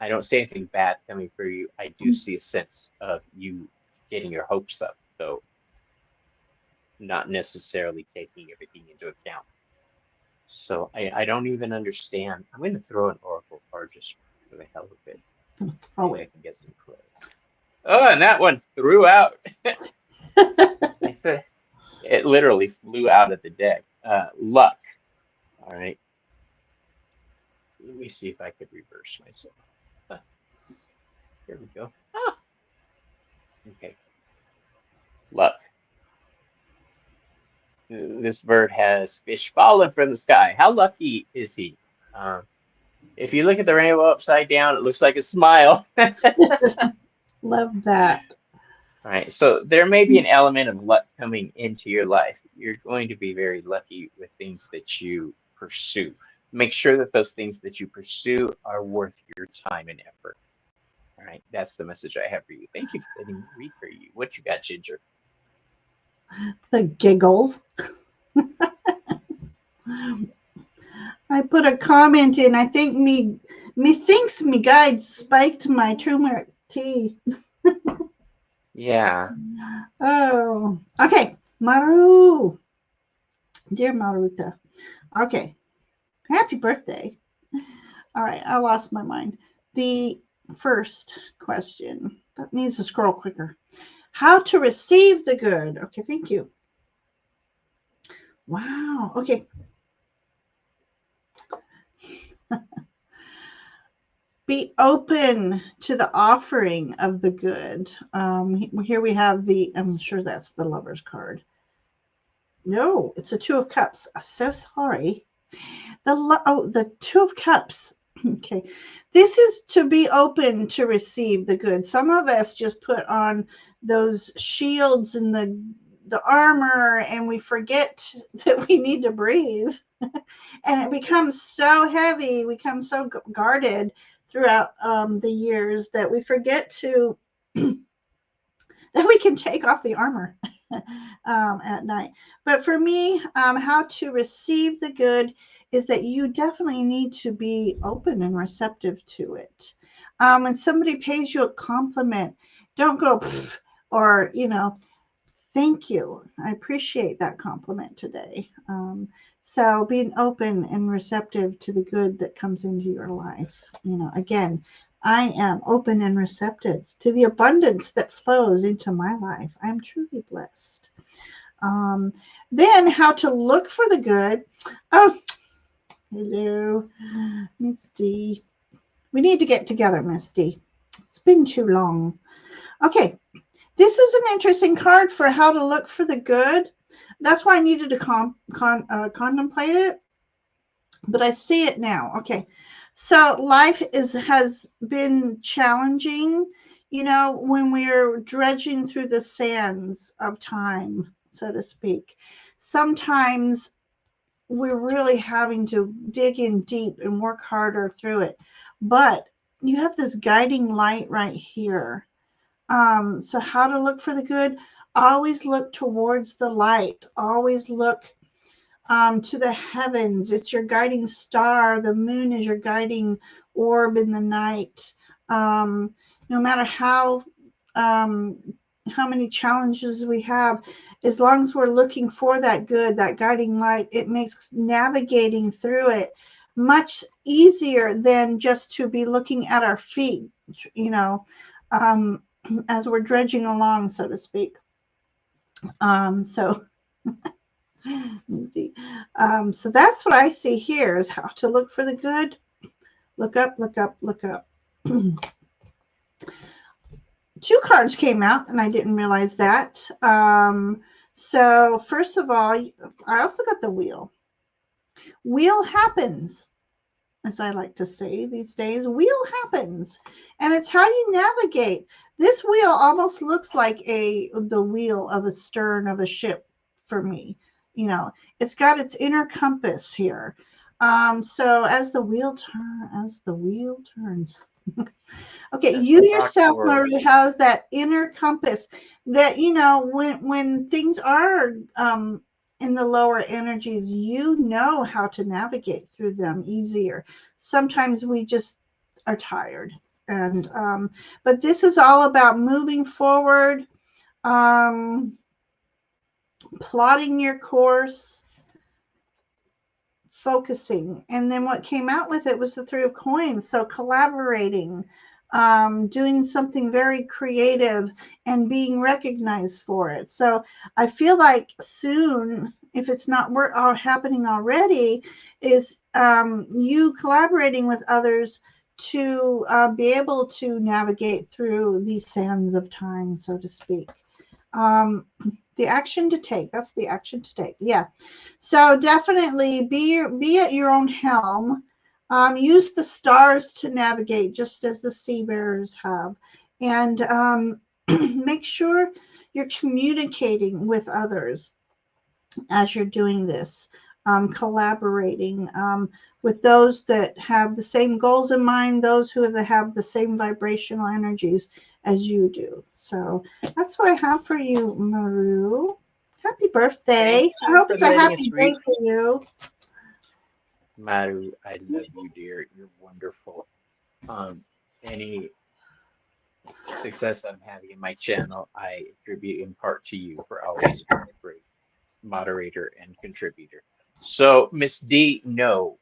I don't see anything bad coming for you. I do see a sense of you getting your hopes up, though not necessarily taking everything into account. So I don't even understand. I'm going to throw an oracle card just for the hell of it. Throw Maybe I it. can get some clarity. Oh, and that one threw out. I said it literally flew out of the deck. Luck. All right. Let me see if I could reverse myself. Ah, here we go. Ah, okay. Luck. This bird has fish falling from the sky. How lucky is he? Um, if you look at the rainbow upside down, it looks like a smile. Love that. All right, so there may be an element of luck coming into your life. You're going to be very lucky with things that you pursue. Make sure that those things that you pursue are worth your time and effort. All right, that's the message I have for you. Thank you for letting me read for you. What you got, Ginger? The giggles. I put a comment in. I think me thinks me guide spiked my turmeric tea. Yeah. Oh, okay. Maru. Dear Maruta. Okay. Happy birthday. All right. I lost my mind. The first question. That needs to scroll quicker. How to receive the good. Okay. Thank you. Wow. Okay. Be open to the offering of the good. Here we have I'm sure that's the Lover's card. No, it's a Two of Cups. I'm so sorry. The Two of Cups. Okay. This is to be open to receive the good. Some of us just put on those shields and the armor, and we forget that we need to breathe. And it becomes so heavy, we become so guarded throughout the years that we forget to that we can take off the armor at night. But for me, how to receive the good is that you definitely need to be open and receptive to it. When somebody pays you a compliment, don't go or thank you. I appreciate that compliment today. So being open and receptive to the good that comes into your life. Again, I am open and receptive to the abundance that flows into my life. I'm truly blessed. Then how to look for the good. Oh, hello, Miss D. We need to get together, Miss D. It's been too long. Okay. This is an interesting card for how to look for the good. That's why I needed to contemplate it, but I see it now. Okay, so life has been challenging, when we're dredging through the sands of time, so to speak. Sometimes we're really having to dig in deep and work harder through it, but you have this guiding light right here. So how to look for the good? Always look towards the light. Always look to the heavens. It's your guiding star. The moon is your guiding orb in the night. No matter how many challenges we have, as long as we're looking for that good, that guiding light, it makes navigating through it much easier than just to be looking at our feet, as we're dredging along, so to speak. So that's what I see here is how to look for the good. Look up, look up, look up. Two cards came out, and I didn't realize that. So first of all, I also got the wheel. Wheel happens. As I like to say these days, wheel happens, and it's how you navigate. This wheel almost looks like the wheel of a stern of a ship for me. It's got its inner compass here. So as the wheel turns. Okay, That's you the yourself, Rockford. Marie, has that inner compass that when things are in the lower energies, how to navigate through them easier. Sometimes we just are tired, and but this is all about moving forward, plotting your course, focusing. And then what came out with it was the Three of Coins. So collaborating, doing something very creative and being recognized for it. So I feel like soon, if it's not happening already, is you collaborating with others to be able to navigate through these sands of time, so to speak. The action to take. That's the action to take. Yeah. So definitely be at your own helm. Use the stars to navigate, just as the sea bearers have, and make sure you're communicating with others as you're doing this, collaborating with those that have the same goals in mind, those who have the same vibrational energies as you do. So that's what I have for you, Maru. Happy birthday. Thank I you hope for it's a letting happy us day read. for you. Maru, I love you, dear. You're wonderful. Any success I'm having in my channel, I attribute in part to you for always being a great moderator and contributor. So, Miss D, no,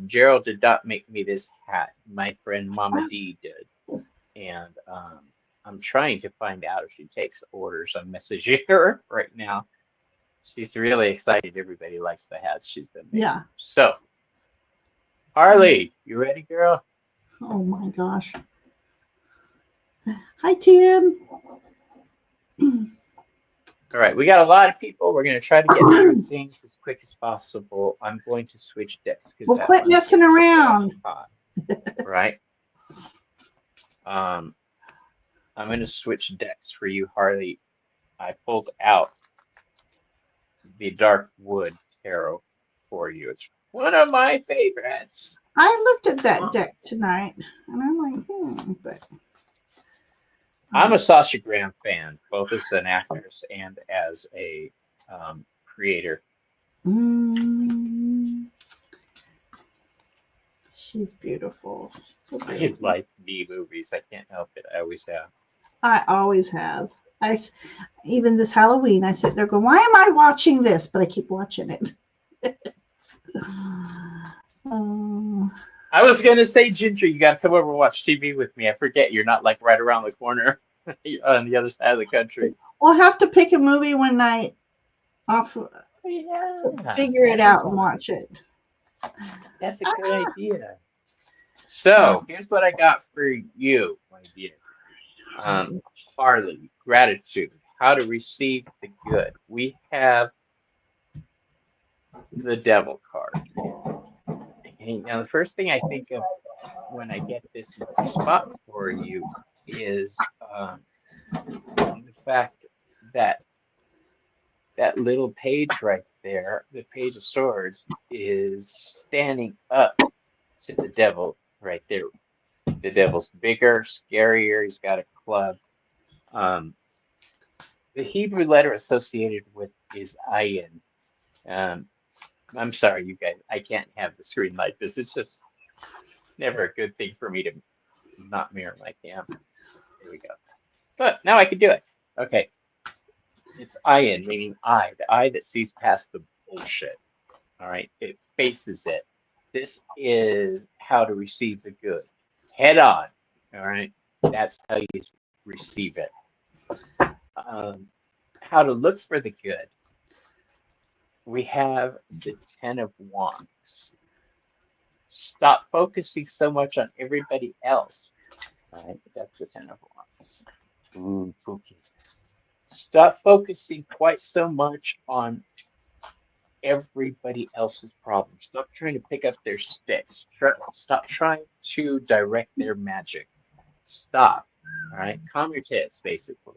Gerald did not make me this hat. My friend Mama D did. And I'm trying to find out if she takes orders. I'm messaging her right now. She's really excited. Everybody likes the hats she's been making. Yeah. So, Harley, you ready, girl? Oh my gosh. Hi, Tim. All right, we got a lot of people. We're going to try to get through things as quick as possible. I'm going to switch decks because Well, quit messing around. Right. I'm going to switch decks for you, Harley. I pulled out the Dark Wood Tarot for you. It's one of my favorites. I looked at that deck tonight, and I'm like, but I'm a Sasha Graham fan, both as an actress and as a creator. She's beautiful. So I beautiful. like B movies. I can't help it. I always have. I always have. Even this Halloween, I sit there going, why am I watching this? But I keep watching it. I was going to say, Ginger, you got to come over and watch TV with me. I forget you're not like right around the corner on the other side of the country. We'll have to pick a movie one night off. Figure it out and watch it. That's a good idea. So here's what I got for you, my dear. Harley, gratitude, how to receive the good. We have the Devil card. And now the first thing I think of when I get this spot for you is the fact that that little page right there, the Page of Swords, is standing up to the devil right there. The devil's bigger, scarier. He's got a club. The Hebrew letter associated with is ayin. I'm sorry, you guys. I can't have the screen like this. It's just never a good thing for me to not mirror my cam. There we go. But now I can do it. Okay. It's ayin, meaning eye, the eye that sees past the bullshit. All right. It faces it. This is how to receive the good. Head on. All right. That's how you receive it. How to look for the good. We have the Ten of Wands. Stop focusing so much on everybody else. All right. That's the Ten of Wands. Ooh, spooky. Stop focusing quite so much on everybody else's problems. Stop trying to pick up their sticks. Stop trying to direct their magic. Stop. All right. Calm your tits, basically.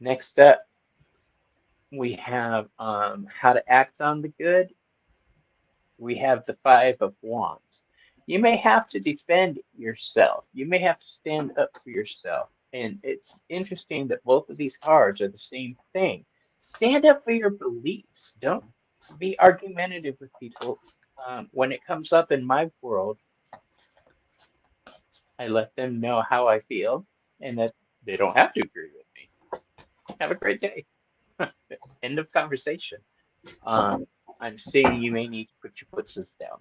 Next up, we have how to act on the good. We have the Five of Wands. You may have to defend yourself. You may have to stand up for yourself. And it's interesting that both of these cards are the same thing. Stand up for your beliefs. Don't be argumentative with people. When it comes up in my world, I let them know how I feel and that they don't have to agree with me. Have a great day. End of conversation. I'm seeing you may need to put your foots down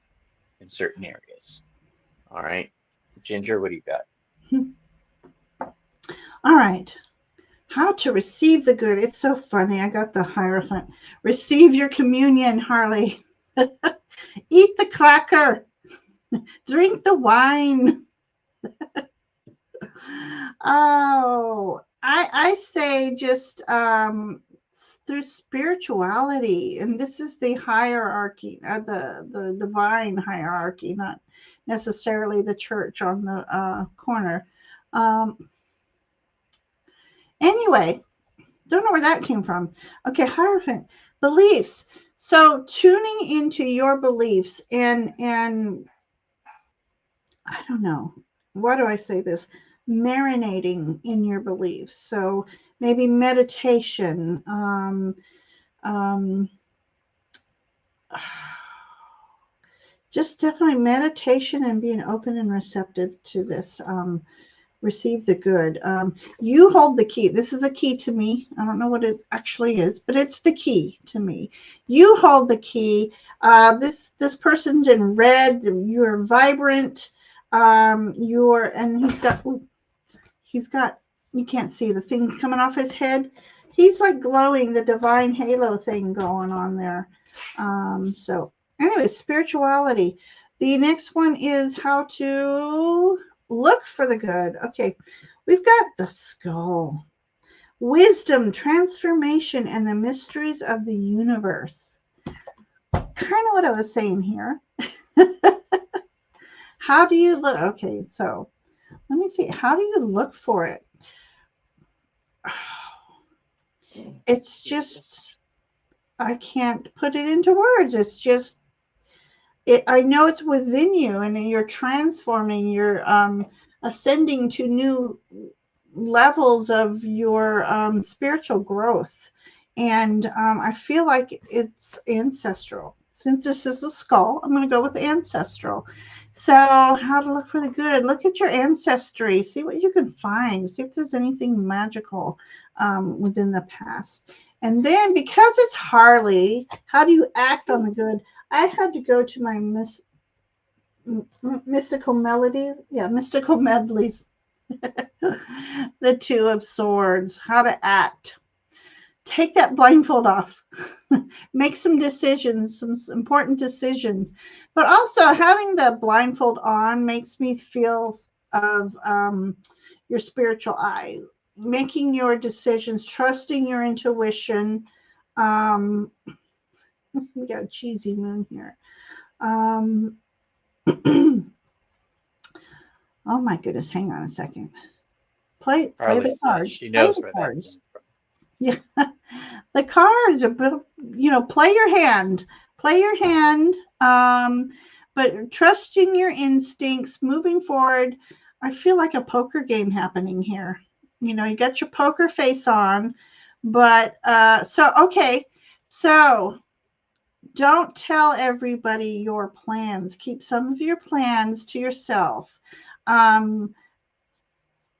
in certain areas. All right. Ginger, what do you got? All right. How to receive the good. It's so funny. I got the Hierophant. Receive your communion, Harley. Eat the cracker. Drink the wine. Oh, I say just through spirituality, and this is the hierarchy, the divine hierarchy, not necessarily the church on the corner. Um, anyway, don't know where that came from. Okay, Hierophant, beliefs. So tuning into your beliefs and I don't know. Why do I say this? Marinating in your beliefs. So maybe meditation. Um, just definitely meditation and being open and receptive to this. Receive the good. You hold the key. This is a key to me. I don't know what it actually is, but it's the key to me. You hold the key. This person's in red. You're vibrant. And he's got. You can't see the things coming off his head. He's like glowing, the divine halo thing going on there. So anyway, spirituality. The next one is how to look for the good. Okay, we've got the skull, wisdom, transformation, and the mysteries of the universe. Kind of what I was saying here. How do you look? Okay, so let me see. How do you look for it? It's just, I can't put it into words. It's just, I know it's within you, and you're transforming, you're ascending to new levels of your spiritual growth. And I feel like it's ancestral. Since this is a skull, I'm going to go with ancestral. So how to look for the good. Look at your ancestry. See what you can find. See if there's anything magical within the past. And then because it's Harley, how do you act on the good? I had to go to my mystical melodies. Yeah, mystical medleys. The Two of Swords. How to act. Take that blindfold off. Make some decisions, some important decisions. But also having the blindfold on makes me feel of your spiritual eye. Making your decisions, trusting your intuition. We got a cheesy moon here. Oh my goodness, hang on a second. Play the cards. She knows where that came from. Yeah, the cards are, play your hand. Play your hand, but trusting your instincts, moving forward. I feel like a poker game happening here. You got your poker face on, but okay. So don't tell everybody your plans. Keep some of your plans to yourself.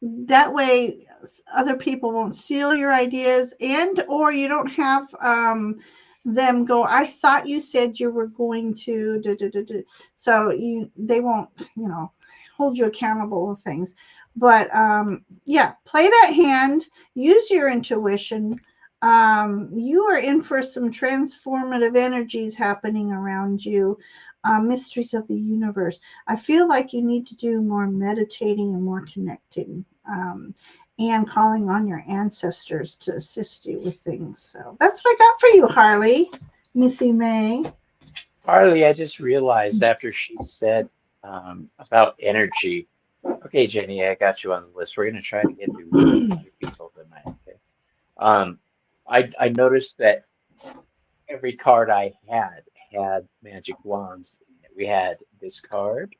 That way other people won't steal your ideas, and or you don't have them go, I thought you said you were going to so they won't hold you accountable with things. But yeah, play that hand, use your intuition. You are in for some transformative energies happening around you. Mysteries of the universe. I feel like you need to do more meditating and more connecting, and calling on your ancestors to assist you with things. So that's what I got for you, Harley. Missy May. Harley, I just realized after she said about energy. Okay, Jenny, I got you on the list. We're going to try to get through a few people tonight. Okay. I noticed that every card I had magic wands in it. We had this card.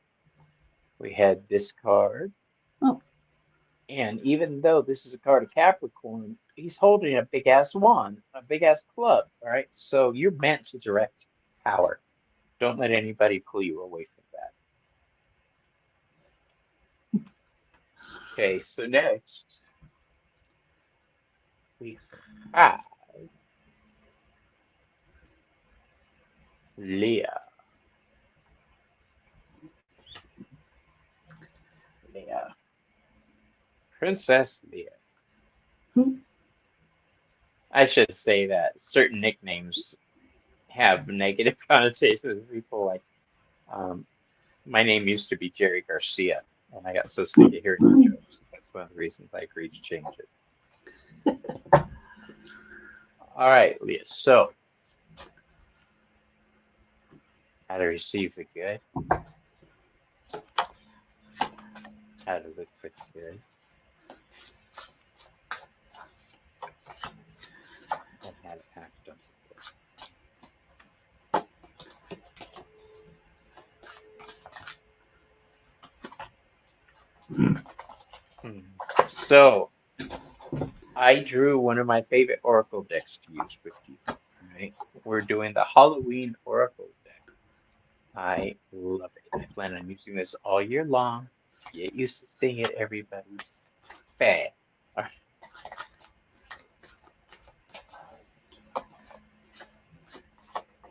We had this card. Oh. And even though this is a card of Capricorn, he's holding a big ass wand, a big ass club. All right. So you're meant to direct power. Don't let anybody pull you away from that. Okay. So next we have Leah. Leah. Princess Leah. I should say that certain nicknames have negative connotations with people. Like, my name used to be Jerry Garcia, and I got so sick of hearing the jokes. That's one of the reasons I agreed to change it. All right, Leah. So, how to receive the good, how to look for the good, and how to act on the good. So, I drew one of my favorite oracle decks to use with you. Right? We're doing the Halloween oracle deck. I love it. I plan on using this all year long. Get used to seeing it, everybody. Bang. All right.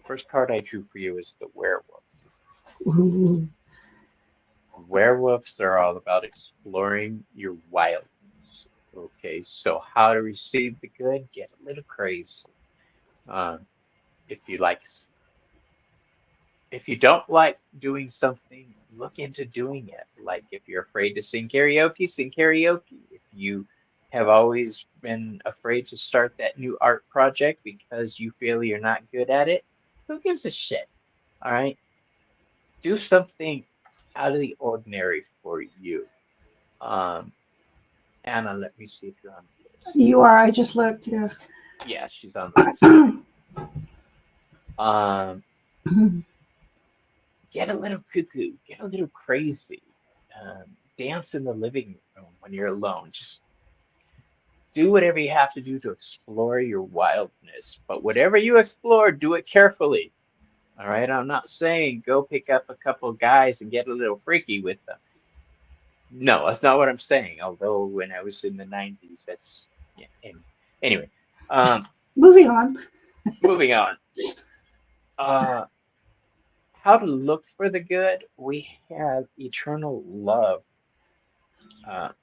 First card I drew for you is the werewolf. Ooh. Werewolves are all about exploring your wildness. Okay, so how to receive the good? Get a little crazy. Um, if you like if you don't like doing something, look into doing it. Like if you're afraid to sing karaoke, sing karaoke. If you have always been afraid to start that new art project because you feel you're not good at it, who gives a shit? All right. Do something out of the ordinary for you. Um, Anna, let me see if you're on the list. You are. I just looked. Yeah. Yeah, she's on the list. Um, get a little cuckoo, get a little crazy, dance in the living room when you're alone. Just do whatever you have to do to explore your wildness. But whatever you explore, do it carefully. All right. I'm not saying go pick up a couple guys and get a little freaky with them. No, that's not what I'm saying. Although when I was in the 90s, that's yeah. Anyway, um, Moving on. moving on. Uh, how to look for the good? We have eternal love.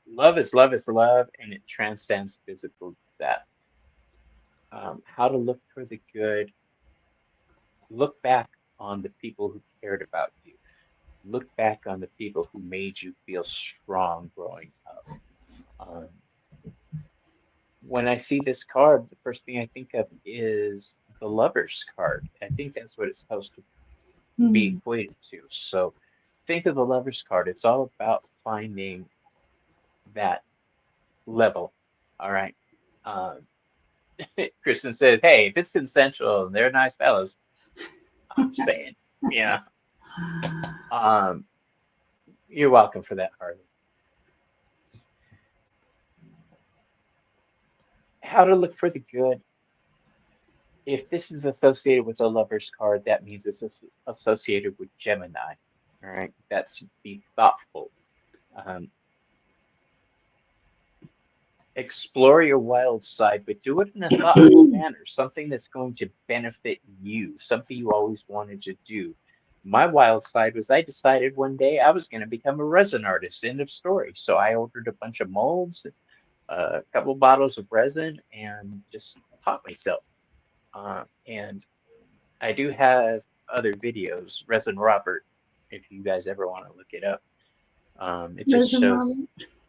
Love is love, and it transcends physical death. How to look for the good? Look back on the people who cared about you. Look back on the people who made you feel strong growing up. Um, when I see this card, the first thing I think of is the Lover's card. I think that's what it's supposed to be Hmm. equated to. So think of the Lover's card. It's all about finding that level. All right. Um, Kristen says, "Hey, if it's consensual and they're nice fellas, I'm saying, yeah, um, you're welcome for that, Harley." How to look for the good? If this is associated with a lover's card, that means it's associated with Gemini. All right, that's be thoughtful. Um, explore your wild side, but do it in a thoughtful manner, something that's going to benefit you, something you always wanted to do. My wild side was I decided one day I was going to become a resin artist. End of story. So I ordered a bunch of molds, a couple bottles of resin, and just taught myself. And I do have other videos, Resin Robert, if you guys ever want to look it up. It just There's a shows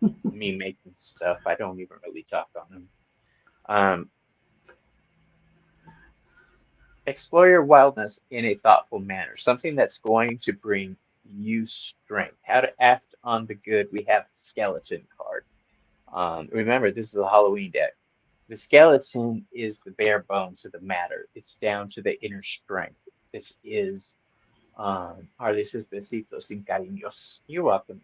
moment. me making stuff. I don't even really talk on them. Um, explore your wildness in a thoughtful manner, something that's going to bring you strength. How to act on the good. We have the skeleton card. Remember, this is a Halloween deck. The skeleton is the bare bones of the matter. It's down to the inner strength. This is Harley says besitos sin cariños. You're welcome.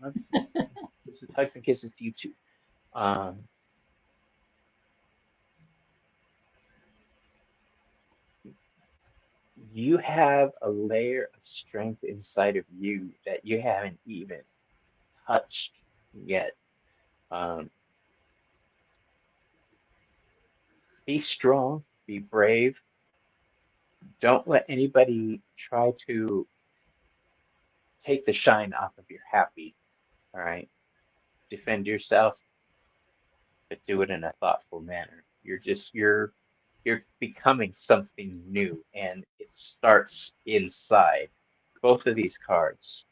This is hugs and kisses to you too. Um, you have a layer of strength inside of you that you haven't even touched yet. Um, be strong, be brave. Don't let anybody try to take the shine off of your happy. All right. Defend yourself, but do it in a thoughtful manner. You're You're becoming something new, and it starts inside. Both of these cards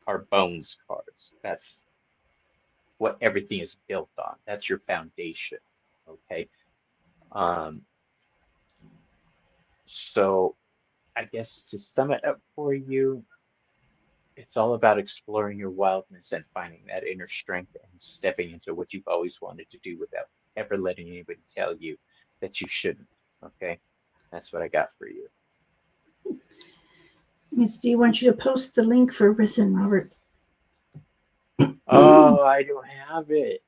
are bones cards. That's what everything is built on. That's your foundation. Okay. Um, so I guess to sum it up for you, it's all about exploring your wildness and finding that inner strength and stepping into what you've always wanted to do without ever letting anybody tell you that you shouldn't. Okay. That's what I got for you. Miss D wants you to post the link for Risen, Robert. Oh, I don't have it.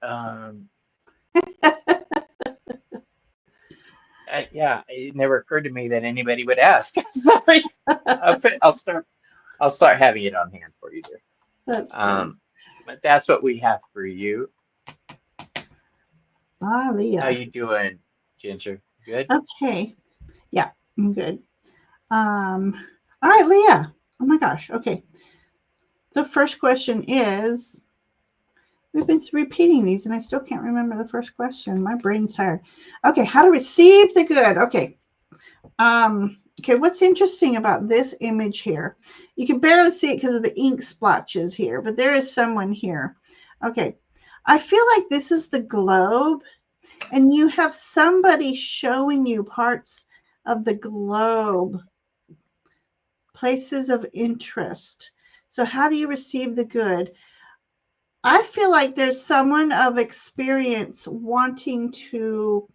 Yeah, it never occurred to me that anybody would ask. Sorry. I'll start having it on hand for you, dear. That's good. But that's what we have for you. Ah, Leah. How you doing, Ginger? Good? Okay. Yeah, I'm good. All right, Leah. Oh my gosh. Okay. The first question is, we've been repeating these and I still can't remember the first question. My brain's tired. Okay, how to receive the good. Okay. Okay, what's interesting about this image here? You can barely see it because of the ink splotches here, but there is someone here. Okay. I feel like this is the globe, and you have somebody showing you parts of the globe, places of interest. So how do you receive the good? I feel like there's someone of experience wanting to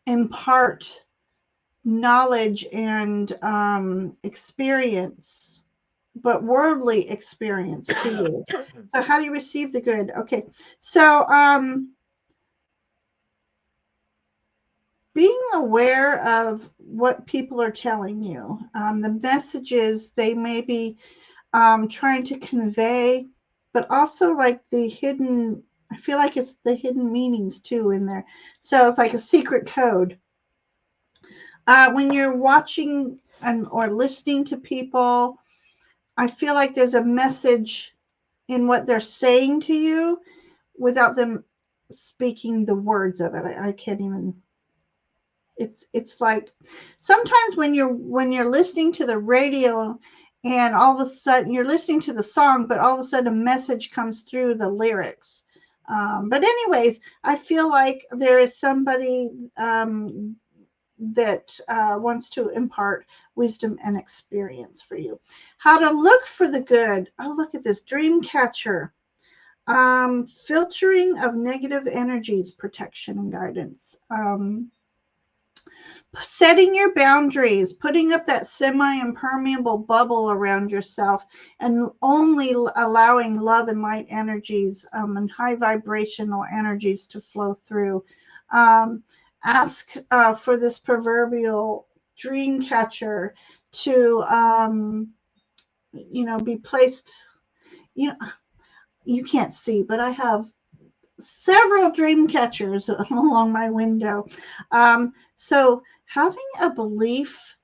impart knowledge and experience, but worldly experience to you. So how do you receive the good? Okay. So being aware of what people are telling you, the messages they may be trying to convey, but also like the hidden, I feel like it's the hidden meanings too in there. So it's like a secret code. When you're watching or listening to people, I feel like there's a message in what they're saying to you without them speaking the words of it. I can't even. It's like sometimes when you're listening to the radio and all of a sudden you're listening to the song, but all of a sudden a message comes through the lyrics. But anyways, I feel like there is somebody that wants to impart wisdom and experience for you. How to look for the good. Oh, look at this dream catcher. Filtering of negative energies, protection and guidance. Setting your boundaries, putting up that semi-impermeable bubble around yourself, and only allowing love and light energies and high vibrational energies to flow through. Ask for this proverbial dream catcher to, be placed. You can't see, but I have several dream catchers along my window. So having a belief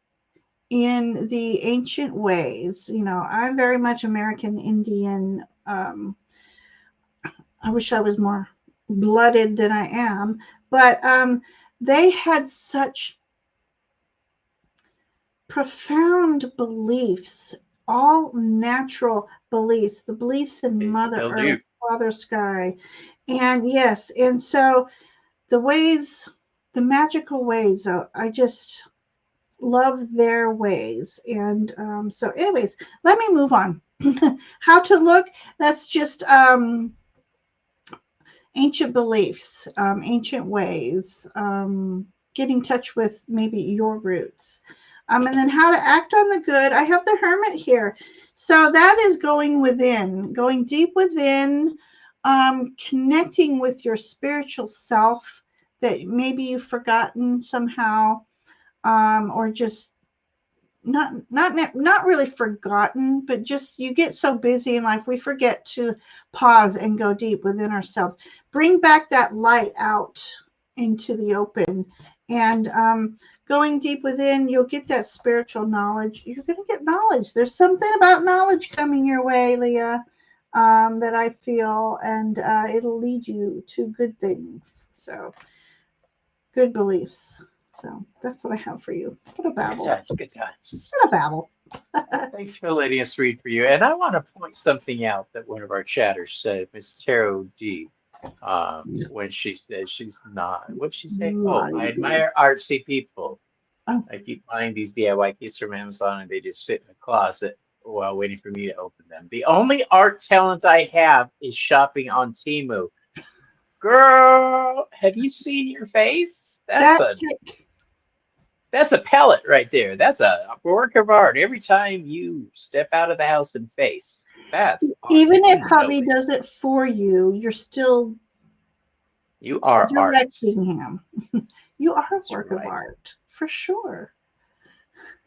in the ancient ways, I'm very much American Indian. I wish I was more blooded than I am, but they had such profound beliefs, all natural beliefs, the beliefs in They Mother still Earth, do. Father Sky. And yes, and so the ways, the magical ways, I just love their ways. And so anyways, let me move on. How to look, that's just ancient beliefs, ancient ways, get in touch with maybe your roots. And then how to act on the good. I have the Hermit here. So that is going within, going deep within, connecting with your spiritual self that maybe you've forgotten somehow, or just not really forgotten, but just you get so busy in life, we forget to pause and go deep within ourselves. Bring back that light out into the open, and going deep within, you'll get that spiritual knowledge. You're going to get knowledge. There's something about knowledge coming your way, Leah, that I feel, and it'll lead you to good things. So good beliefs. So that's what I have for you. What a Good babble. times, good times. What a babble. Thanks for letting us read for you. And I want to point something out that one of our chatters said, Miss Tarot D, when she says she's not. What'd she say? Oh, I admire artsy people. Oh. I keep buying these DIY keys from Amazon and they just sit in the closet while waiting for me to open them. The only art talent I have is shopping on Temu. Girl, have you seen your face? That's a pellet right there. That's a work of art. Every time you step out of the house and face, that's art. Even if You know hubby it. does it for you, you're still You are art. directing him. You are a That's work of right. art, for sure.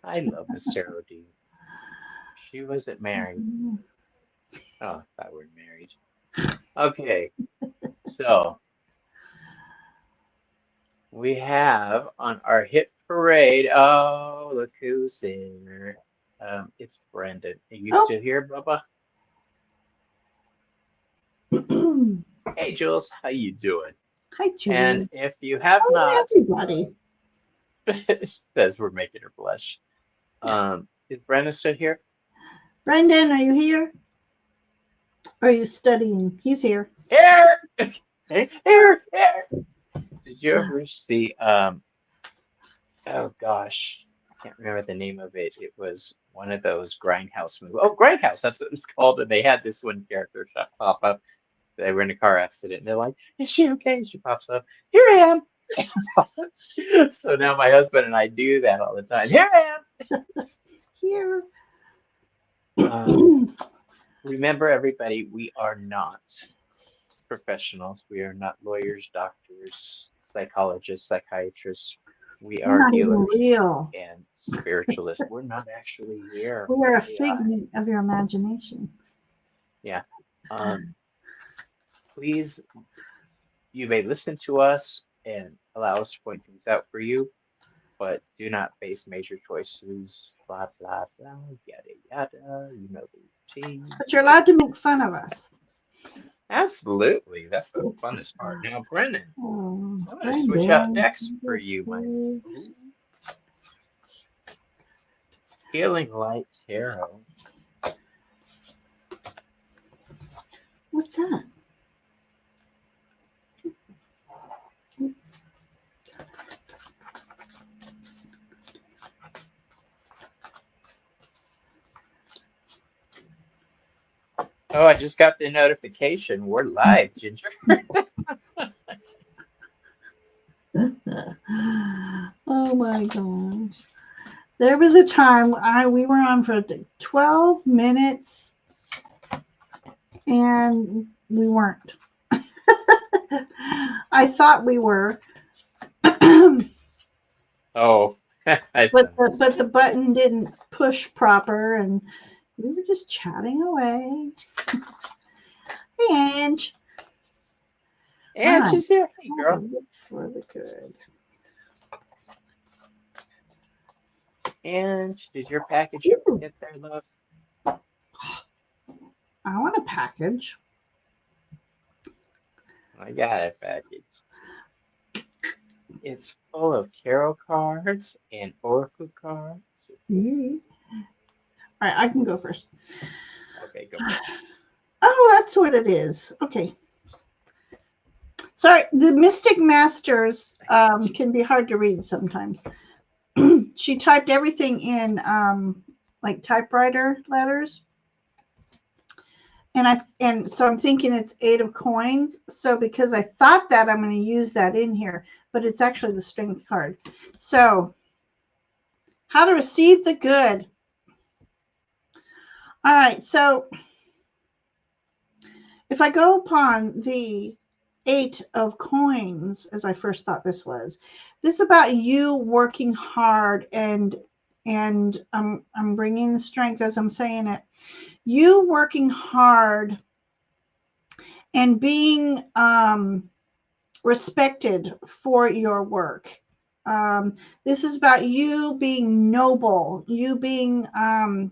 I love Miss Tarot D. She wasn't married. Oh, I thought we were married. Okay, so we have on our hit parade. Oh, look who's there. It's Brendan. Are you Oh. still here, Bubba? Hey, Jules, how you doing? Hi, Julie. And if you have Hello, not, everybody. she says we're making her blush. Is Brenda still here? Brendan, are you here? Are you studying? He's here. Here! Here! Did you ever see, oh gosh, I can't remember the name of it. It was one of those Grindhouse movies. Oh, Grindhouse, that's what it's called. And they had this one character pop up. They were in a car accident. And they're like, is she okay? She pops up. Here I am. And pops up. So now my husband and I do that all the time. Here I am. Here. Remember, everybody, we are not professionals. We are not lawyers, doctors, psychologists, psychiatrists. We We're are not even healers real. and spiritualists. We're not actually here. We are a We're AI. figment of your imagination. Yeah. Please, you may listen to us and allow us to point things out for you, but do not face major choices. Blah blah blah. Yada yada. You know the routine. But you're allowed to make fun of us. Absolutely. That's the funnest part. Now, Brennan, Oh, I'm going to switch out decks for you, my Ooh. Healing Light Tarot. What's that? Oh, I just got the notification. We're live, Ginger. Oh my gosh. There was a time we were on for 12 minutes and we weren't. I thought we were. Oh, but the button didn't push proper and we were just chatting away. Hey, Ange. Ange is here. Hey, girl. For the good. Ange, did your package ever get there, love? I want a package. I got a package. It's full of tarot cards and oracle cards. Mm-hmm. All right, I can go first. Okay, go. Oh, that's what it is. Okay. Sorry, the Mystic Masters can be hard to read sometimes. She typed everything in like typewriter letters. And so I'm thinking it's 8 of coins. So because I thought that, I'm going to use that in here, but it's actually the strength card. So how to receive the good. All right. So if I go upon the 8 of coins, as I first thought this is about you working hard and I'm bringing the strength as I'm saying it. You working hard and being respected for your work. This is about you being noble, you being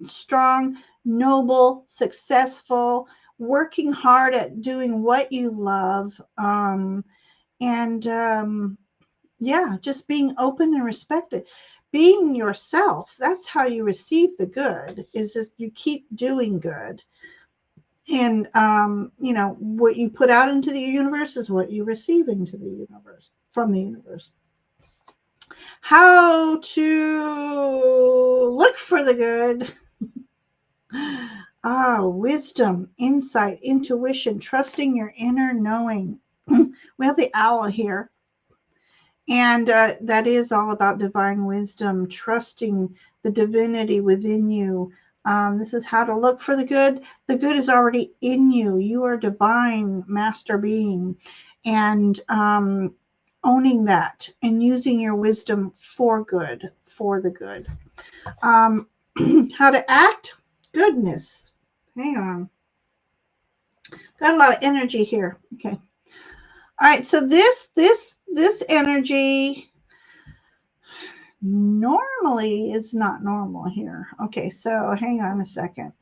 strong, noble, successful, working hard at doing what you love, and Yeah, just being open and respected. Being yourself, that's how you receive the good, is that you keep doing good. And what you put out into the universe is what you receive into the universe, from the universe. How to look for the good. Wisdom, insight, intuition, trusting your inner knowing. We have the owl here. And that is all about divine wisdom, trusting the divinity within you. This is how to look for the good. The good is already in you. You are divine master being. And owning that and using your wisdom for good, for the good. How to act? Goodness. Hang on. Got a lot of energy here. Okay. All right. So this energy normally is not normal here. Okay, so hang on a second.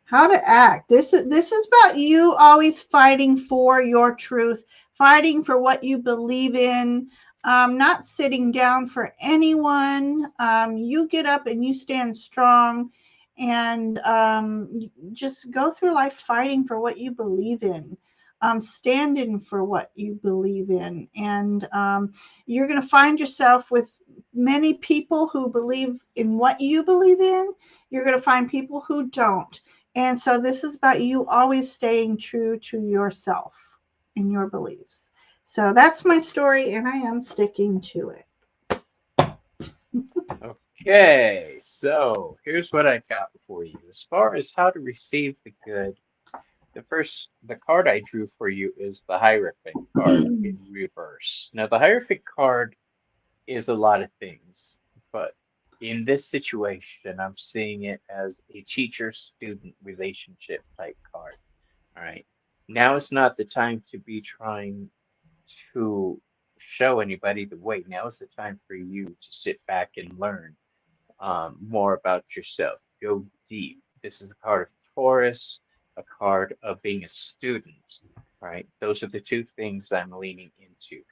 How to act. This is about you always fighting for your truth, fighting for what you believe in, not sitting down for anyone. You get up and you stand strong, and just go through life fighting for what you believe in. Standing for what you believe in, and you're going to find yourself with many people who believe in what you believe in. You're going to find people who don't. And so this is about you always staying true to yourself and your beliefs. So that's my story, and I am sticking to it. Okay, so here's what I got for you. As far as how to receive the good, the card I drew for you is the Hierophant card in reverse. Now, the Hierophant card is a lot of things, but in this situation, I'm seeing it as a teacher-student relationship type card. All right. Now is not the time to be trying to show anybody the way. Now is the time for you to sit back and learn more about yourself. Go deep. This is a card of Taurus, a card of being a student. Right? Those are the two things I'm leaning into.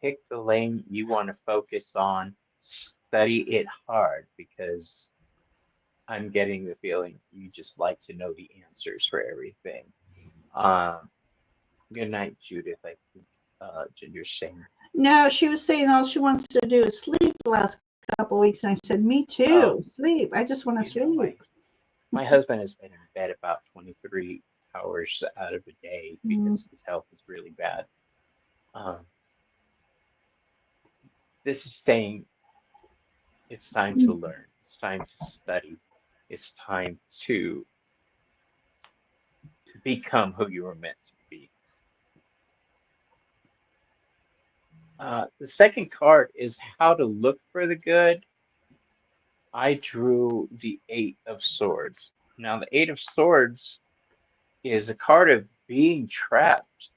Pick the lane you want to focus on, study it hard because I'm getting the feeling you just like to know the answers for everything. Um, Good night, Judith. I think Ginger's saying, No, she was saying all she wants to do is sleep the last couple of weeks. And I said, me oh, too. Sleep. I just want to you know, sleep. my husband has been in bed about 23 hours out of the day Mm, because his health is really bad. Um, this is saying it's time to learn. It's time to study. It's time to become who you were meant to be. The second card is how to look for the good. I drew the Eight of Swords. Now, the Eight of Swords is a card of being trapped.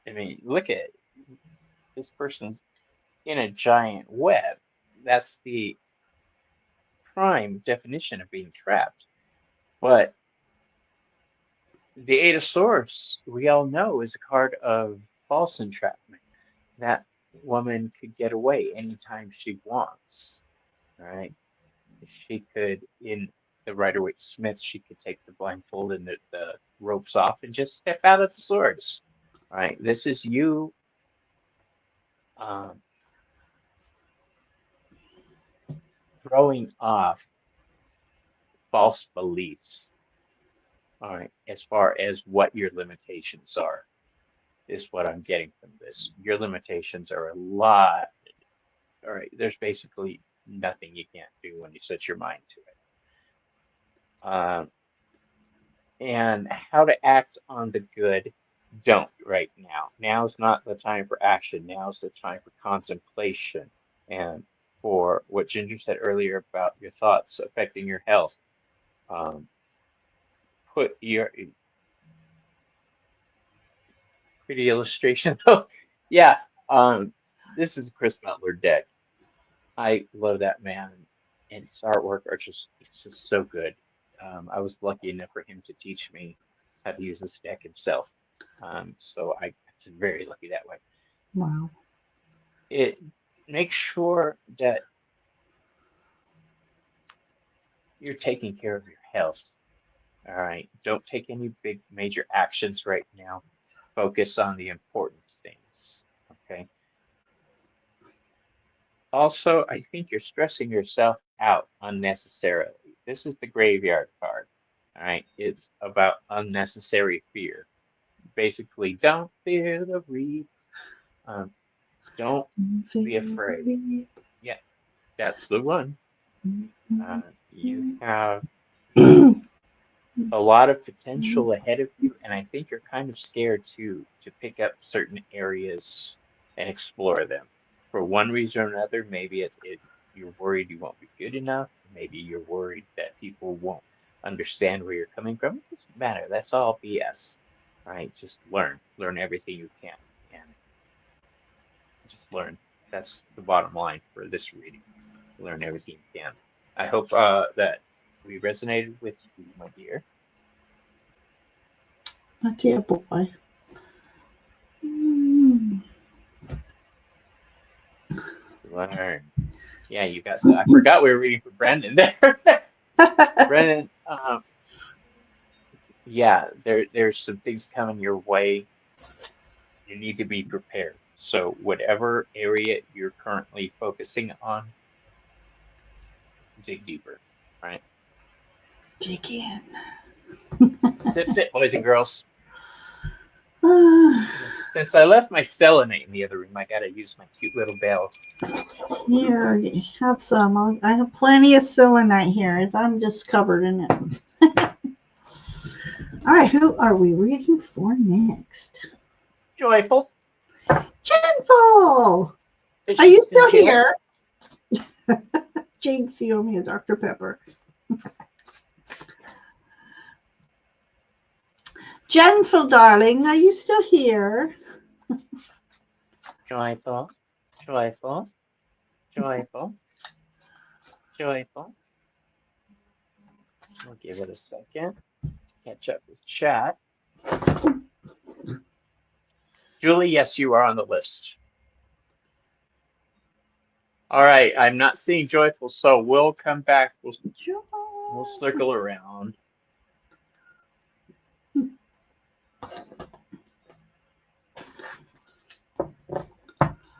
I mean, look at it. This person's in a giant web. That's the prime definition of being trapped. But the Eight of Swords, we all know, is a card of false entrapment. That woman could get away anytime she wants. All right. She could, in the Rider-Waite Smith, she could take the blindfold and the ropes off and just step out of the swords. All right. This is you um, throwing off false beliefs. All right. As far as what your limitations are, is what I'm getting from this. Your limitations are a lot. All right. There's basically nothing you can't do when you set your mind to it. And how to act on the good, don't right now. Now's not the time for action. Now's the time for contemplation and for what Ginger said earlier about your thoughts affecting your health. Um, put your pretty illustration. Oh, yeah. Um, this is a Chris Butler deck. I love that man, and his artwork are just it's just so good. I was lucky enough for him to teach me how to use this deck himself. So I am very lucky that way. wow. it make sure that you're taking care of your health. All right. Don't take any big major actions right now. Focus on the important things. Okay. Also, I think you're stressing yourself out unnecessarily. This is the graveyard card. All right. It's about unnecessary fear. Basically, don't fear the reap. Um, don't be afraid. Yeah, that's the one. Uh, you have a lot of potential ahead of you, and I think you're kind of scared to pick up certain areas and explore them. For one reason or another, maybe you're worried you won't be good enough. Maybe you're worried that people won't understand where you're coming from. It doesn't matter. That's all BS. Right? Just learn everything you can, and just learn. That's the bottom line for this reading. Learn everything you can. I hope that we resonated with you, my dear. My dear boy. Mm. Learn. Yeah, you got. I forgot we were reading for Brendan there. Brendan, yeah, there's some things coming your way. You need to be prepared. So whatever area you're currently focusing on, dig deeper. Right? Dig in. Sit, boys and girls. Ah, Since I left my selenite in the other room, I gotta use my cute little bell. here, you have some. I have plenty of selenite here. I'm just covered in it. All right, who are we reading for next? Joyful. Jenful! Is Are you she still here? here? Jinx, you owe me a Dr. Pepper. Jenful, darling, are you still here? Joyful. Joyful. Joyful. Joyful. We'll give it a second. Catch up with chat. Julie, yes, you are on the list. All right, I'm not seeing Joyful, so we'll come back. We'll circle around.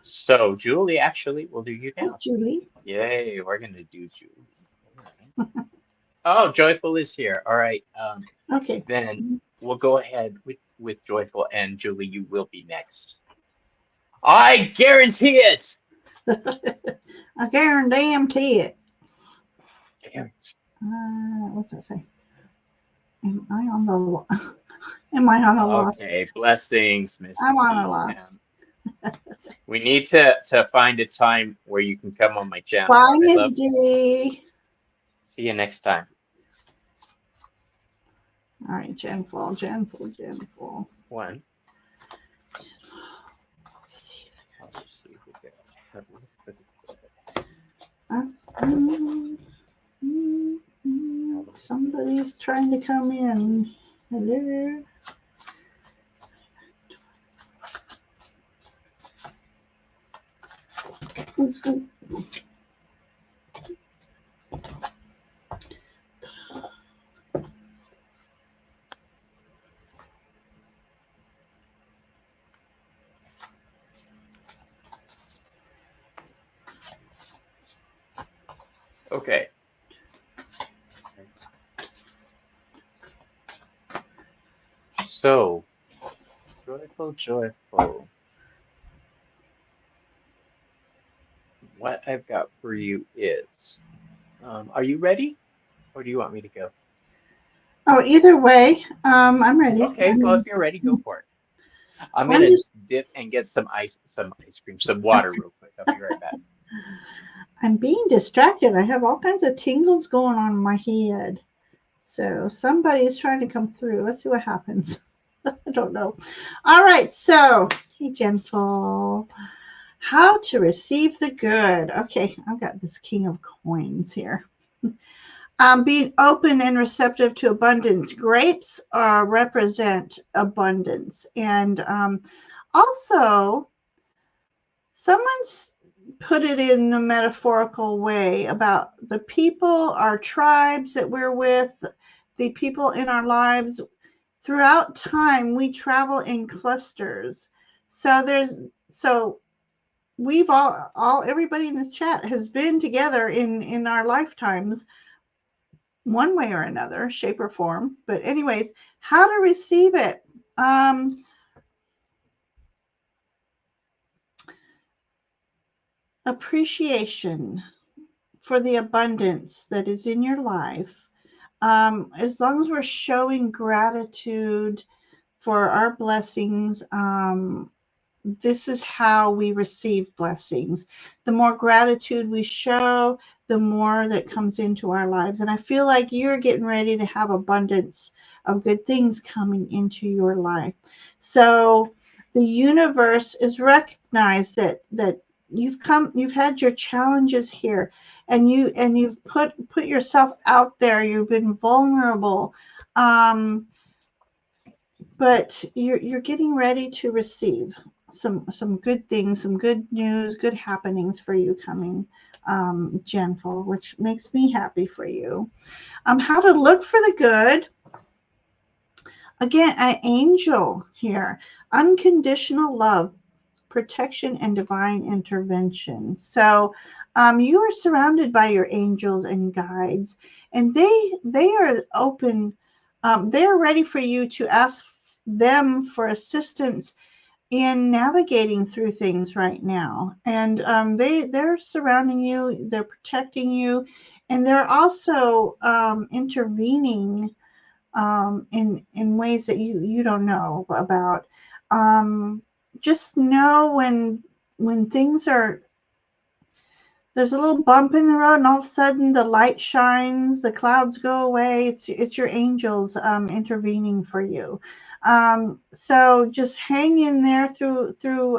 So Julie, actually, we'll do you Hi, now. Julie. Yay, we're gonna do Julie. All right. Oh, Joyful is here. All right. Okay. Then we'll go ahead with Joyful, and Julie, you will be next. I guarantee it. I guarantee it. Damn it. What's that say? Am I on a loss? Okay, blessings, Miss I'm on a T. loss. We need to find a time where you can come on my channel. Bye, I'd Miss love D. see you next time. All right, Jenful. One. Somebody's trying to come in. Hello. Okay. So, joyful. What I've got for you is, are you ready, or do you want me to go? Oh, either way, I'm ready. Okay, well, if you're ready, go for it. I'm I'm gonna just- dip and get some ice cream, some water real quick. I'll be right back. I'm being distracted. I have all kinds of tingles going on in my head. So somebody is trying to come through. Let's see what happens. I don't know. All right. So, hey, Jenful. How to receive the good. Okay. I've got this King of Coins here. Being open and receptive to abundance. Grapes represent abundance. And also, Someone's put it in a metaphorical way about the people, our tribes that we're with, the people in our lives. Throughout time, we travel in clusters. So we've all everybody in this chat has been together in our lifetimes, one way or another, shape or form. But anyways, how to receive it. Appreciation for the abundance that is in your life. As long as we're showing gratitude for our blessings, this is how we receive blessings. The more gratitude we show, the more that comes into our lives. And I feel like you're getting ready to have abundance of good things coming into your life. So the universe is recognized that you've had your challenges here, and you've put yourself out there. You've been vulnerable. But you're getting ready to receive some good things, some good news, good happenings for you coming, Gentle, which makes me happy for you. How to look for the good. Again, an angel here. Unconditional love, protection, and divine intervention. So you are surrounded by your angels and guides, and they are open. They're ready for you to ask them for assistance in navigating through things right now. And they're surrounding you, they're protecting you, and they're also intervening in ways that you don't know about. Just know when things are, there's a little bump in the road, and all of a sudden the light shines, the clouds go away. It's your angels intervening for you. So just hang in there through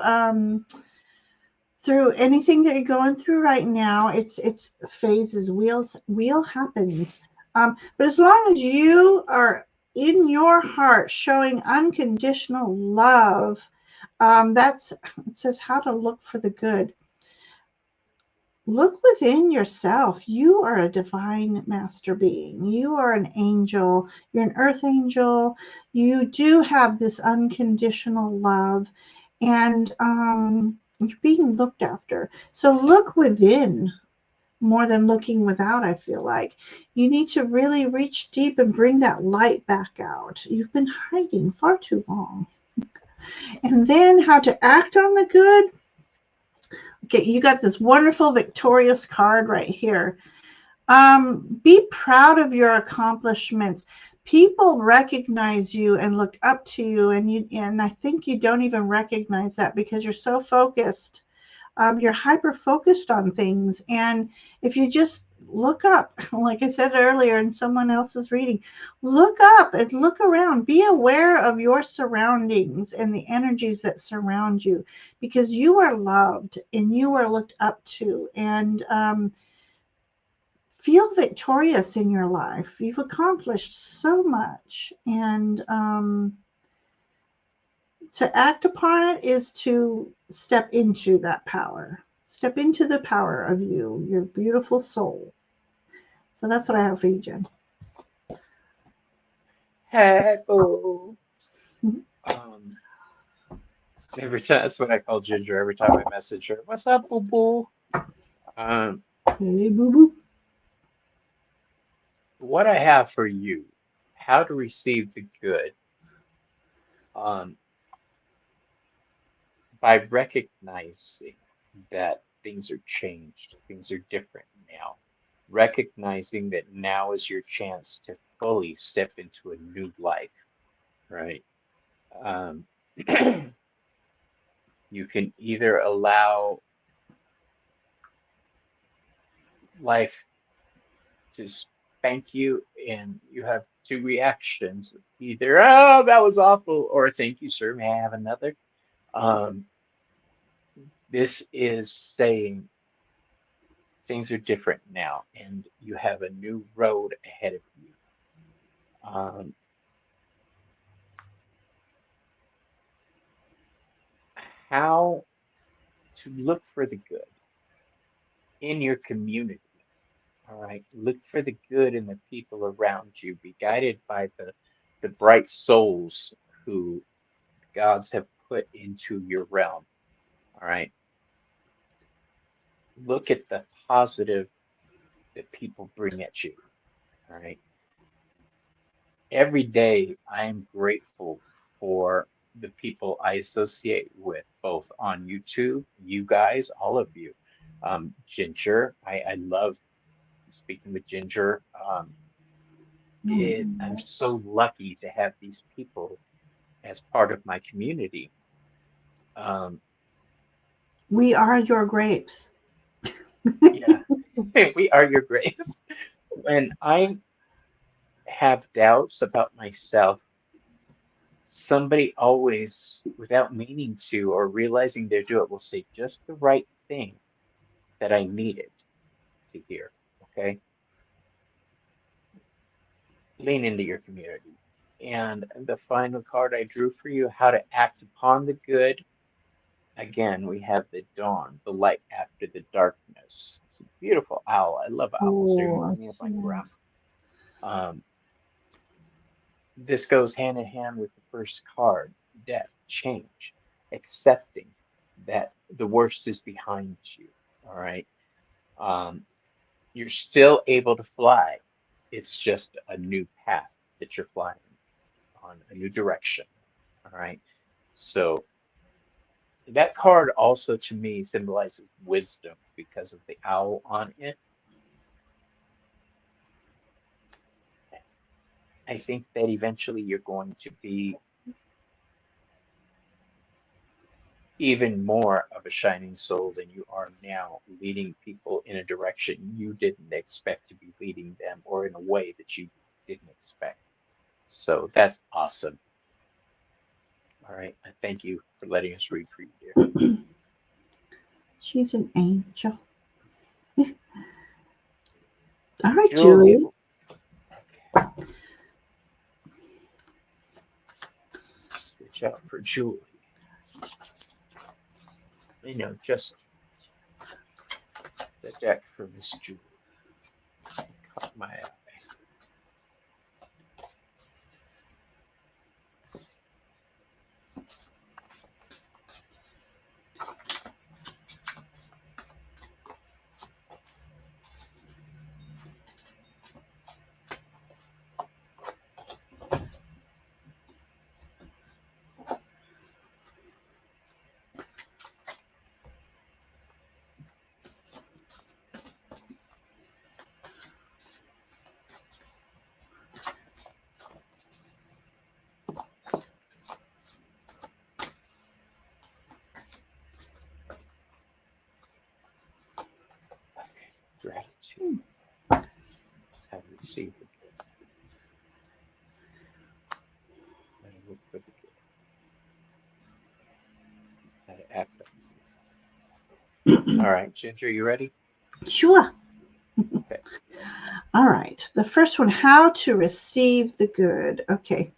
anything that you're going through right now. It's phases. Wheel happens. But as long as you are in your heart showing unconditional love, that's it says how to look for the good. Look within yourself. You are a divine master being. You are an angel. You're an earth angel. You do have this unconditional love, and you're being looked after. So look within more than looking without, I feel like. You need to really reach deep and bring that light back out. You've been hiding far too long. And then how to act on the good. Okay, you got this wonderful victorious card right here. Be proud of your accomplishments. People recognize you and look up to you, and I think you don't even recognize that because you're so focused. You're hyper focused on things, and if you just look up, like I said earlier in someone else's reading, look up and look around. Be aware of your surroundings and the energies that surround you, because you are loved and you are looked up to, and feel victorious in your life. You've accomplished so much, and to act upon it is to step into that power. Step into the power of you, your beautiful soul. So that's what I have for you, Jen. Hey, boo. Um, every time that's what I call Ginger. Every time I message her, "What's up, boo boo?" Um, Hey, boo boo. what I have for you, how to receive the good. Um, by recognizing that things are changed, things are different now, recognizing that now is your chance to fully step into a new life, right? Um, you can either allow life to spank you, and you have two reactions: either, oh, that was awful, or thank you, sir, may I have another? Um, this is saying things are different now, and you have a new road ahead of you. Um, how to look for the good in your community. All right. Look for the good in the people around you. Be guided by the bright souls who gods have put into your realm. All right. Look at the positive that people bring at you. All right. Every day I am grateful for the people I associate with, both on YouTube, you guys, all of you. Ginger, I love speaking with Ginger. I'm so lucky to have these people as part of my community. Um, We are your grapes. yeah, we are your grace. When I have doubts about myself, somebody always, without meaning to or realizing they do it, will say just the right thing that I needed to hear. Okay? Lean into your community. And the final card I drew for you, how to act upon the good. Again, we have the dawn, the light after the darkness. It's a beautiful owl. I love owls. They Oh, remind me of my grandma. Um, this goes hand in hand with the first card, death, change, accepting that the worst is behind you. All right. Um, you're still able to fly. It's just a new path that you're flying on, a new direction. All right. So that card also to me symbolizes wisdom because of the owl on it. I think that eventually you're going to be even more of a shining soul than you are now, leading people in a direction you didn't expect to be leading them or in a way that you didn't expect. So that's awesome. All right. I thank you for letting us read for you, dear. she's an angel. All right, Julie. Julie. Okay. Switch out for Julie. Just the deck for Miss Julie. Caught my eye. Okay. Gratitude. Have received the gift. How to look for the good. How to act on the good. All right, Ginger, you ready? Sure. Okay. All right. The first one, how to receive the good. Okay.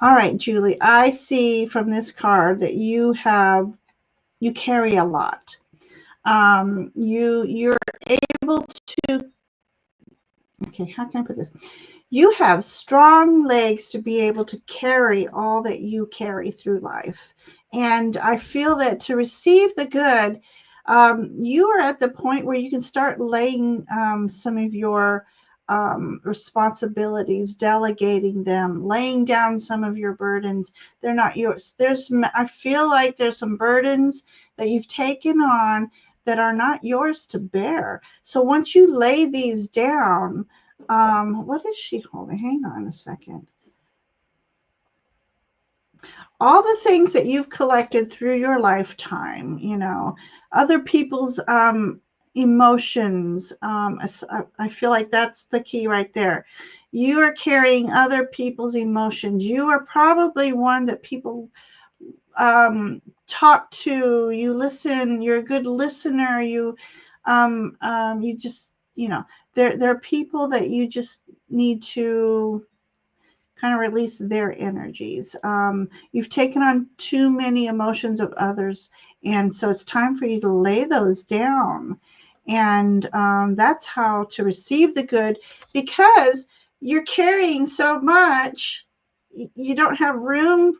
All right, Julie. I see from this card that you carry a lot. You're able to. Okay, how can I put this? You have strong legs to be able to carry all that you carry through life. And I feel that to receive the good, you are at the point where you can start laying some of your responsibilities, delegating them, laying down some of your burdens. They're not yours. I feel like there's some burdens that you've taken on that are not yours to bear. So once you lay these down, what is she holding? Hang on a second. All the things that you've collected through your lifetime, other people's emotions. I feel like that's the key right there. You are carrying other people's emotions. You are probably one that people talk to. You listen. You're a good listener. You just, there are people that you just need to kind of release their energies. You've taken on too many emotions of others, And so it's time for you to lay those down. And that's how to receive the good, because you're carrying so much, you don't have room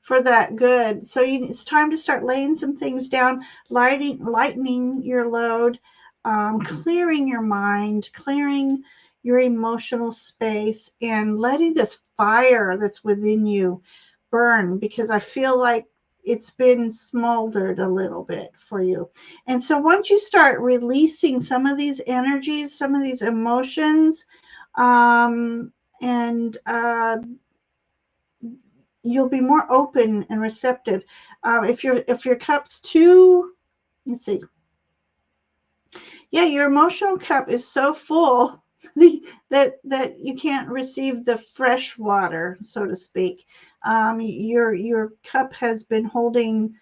for that good. So it's time to start laying some things down, lightening your load, clearing your mind, clearing your emotional space, and letting this fire that's within you burn, because I feel like it's been smoldered a little bit for you. And so once you start releasing some of these energies, some of these emotions, um, and you'll be more open and receptive. If your cup's too, let's see, yeah, your emotional cup is so full that you can't receive the fresh water, so to speak. Your cup has been holding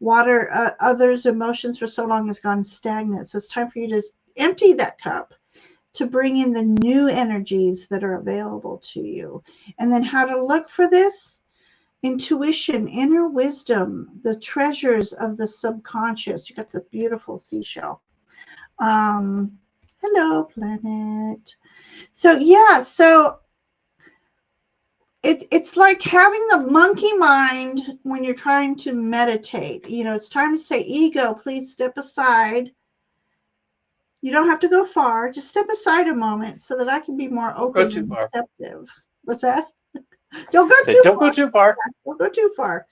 water, others' emotions for so long, has gone stagnant. So it's time for you to empty that cup to bring in the new energies that are available to you. And then how to look for this: intuition, inner wisdom, the treasures of the subconscious. You got the beautiful seashell. Um, Hello, planet. So yeah, so it's like having the monkey mind when you're trying to meditate. It's time to say, ego, please step aside. You don't have to go far. Just step aside a moment so that I can be more Don't go open too and far. receptive. What's that? Don't go Said too don't go far. too far. Don't go too far.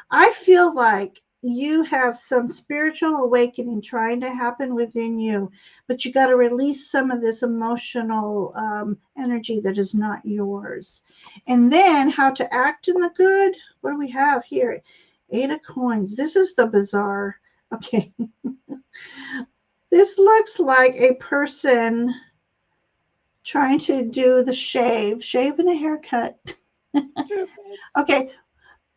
I feel like you have some spiritual awakening trying to happen within you, but you got to release some of this emotional energy that is not yours. And then how to act in the good. What do we have here? 8 of coins. This is the bizarre. Okay. This looks like a person trying to do the shave and a haircut. Okay,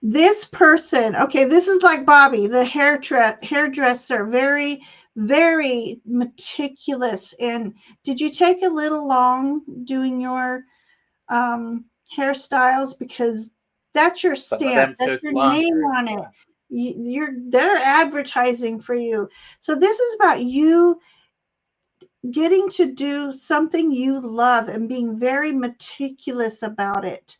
this person, okay, this is like Bobby, the hairdresser, very, very meticulous. And did you take a little long doing your hairstyles? Because that's your Some of stamp, them that's took your name longer. on it. Yeah. They're advertising for you. So this is about you getting to do something you love and being very meticulous about it,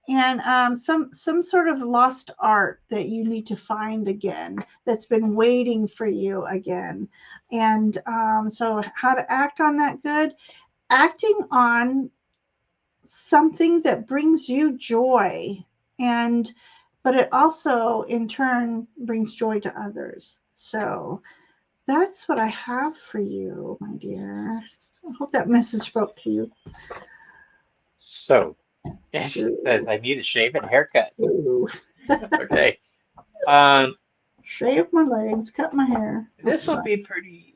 and some sort of lost art that you need to find again, that's been waiting for you again. And so how to act on that good: acting on something that brings you joy, and but it also in turn brings joy to others. So that's what I have for you, my dear. I hope that message spoke to you. So, she says, I need a shave and haircut. Ooh. Okay. Um, Shave my legs, cut my hair. this will be pretty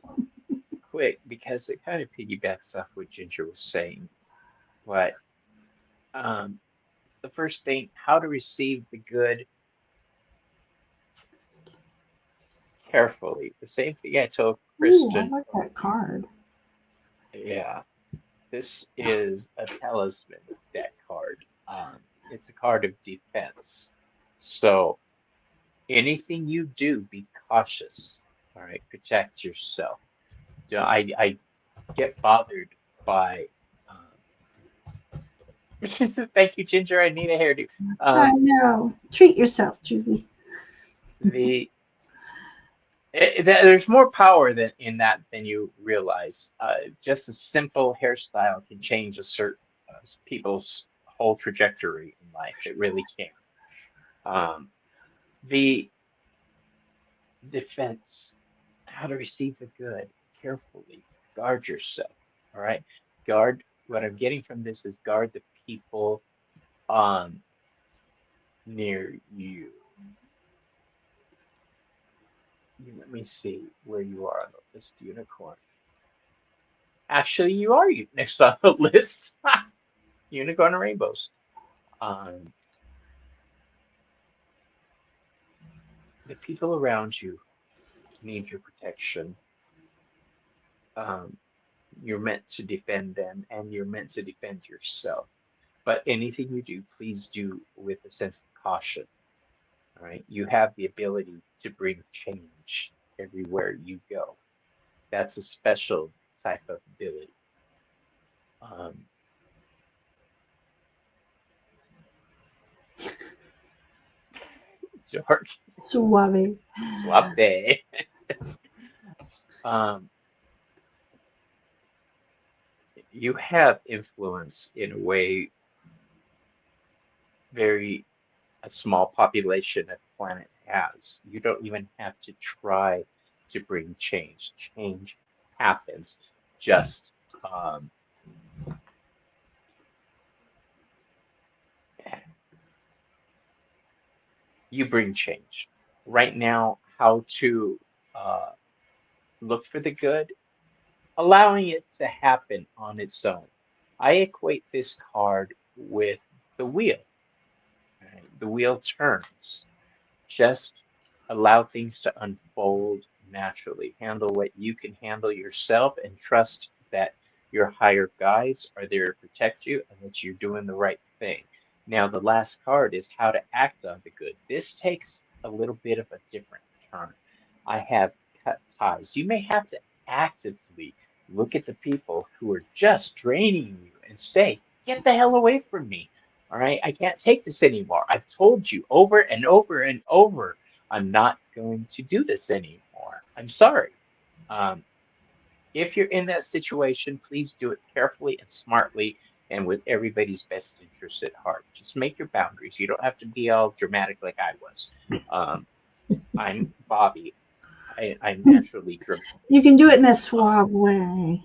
quick because it kind of piggybacks off what Ginger was saying. But um, the first thing, how to receive the good carefully. The same thing I told Ooh, I Kristen. like that card. Yeah, this is a talisman deck card. It's a card of defense. So anything you do, be cautious. All right, protect yourself. I get bothered by. Thank you, Ginger. I need a hairdo. I Um, know. Treat yourself, Julie. the there's more power than in that than you realize. Just a simple hairstyle can change a certain people's whole trajectory in life. It really can. Um, the defense, how to receive the good carefully. Guard yourself. All right. Guard. What I'm getting from this is guard the people um near you. Let me see where you are on the list, unicorn. Actually, you are next on the list. Unicorn and rainbows. Um, the people around you need your protection. Um, you're meant to defend them and you're meant to defend yourself. But anything you do, please do with a sense of caution. All right. You have the ability to bring change everywhere you go. That's a special type of ability. Um, George, Suave. suave. Um, you have influence in a way very a small population that the planet has. You don't even have to try to bring change. Change happens. Just you bring change. Right now, how to uh, look for the good, allowing it to happen on its own. I equate this card with the wheel. Right? The wheel turns. Just allow things to unfold naturally. Handle what you can handle yourself and trust that your higher guides are there to protect you and that you're doing the right thing. Now, the last card is how to act on the good. This takes a little bit of a different turn. I have cut ties. You may have to actively look at the people who are just draining you and say, get the hell away from me. All right, I can't take this anymore. I've told you over and over and over, I'm not going to do this anymore. I'm sorry. Um, if you're in that situation, please do it carefully and smartly and with everybody's best interest at heart. Just make your boundaries. You don't have to be all dramatic like I was. Um, I'm Bobby. I'm naturally dramatic. You can do it in a Uh, suave way.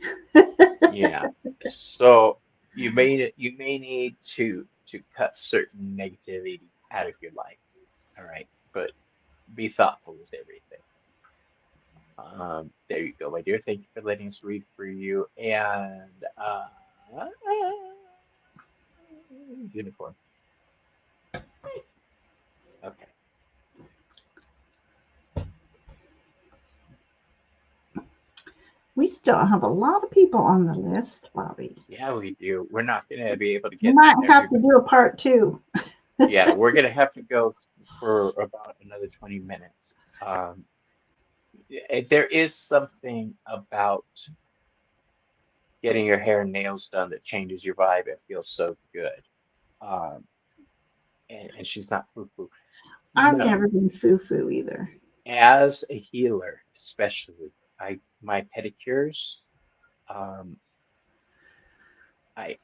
yeah. So you may need to cut certain negativity out of your life. All right. But be thoughtful with everything. There you go, my dear. Thank you for letting us read for you. And unicorn. Okay. We still have a lot of people on the list, Bobby. Yeah, we do. We're not gonna be able to We get to might have to everybody. do a part two. Yeah, we're gonna have to go for about another 20 minutes. There is something about getting your hair and nails done that changes your vibe. It feels so good. Um, and she's not foo-foo. I've No, never been foo-foo either. as a healer, especially, my pedicures, um, I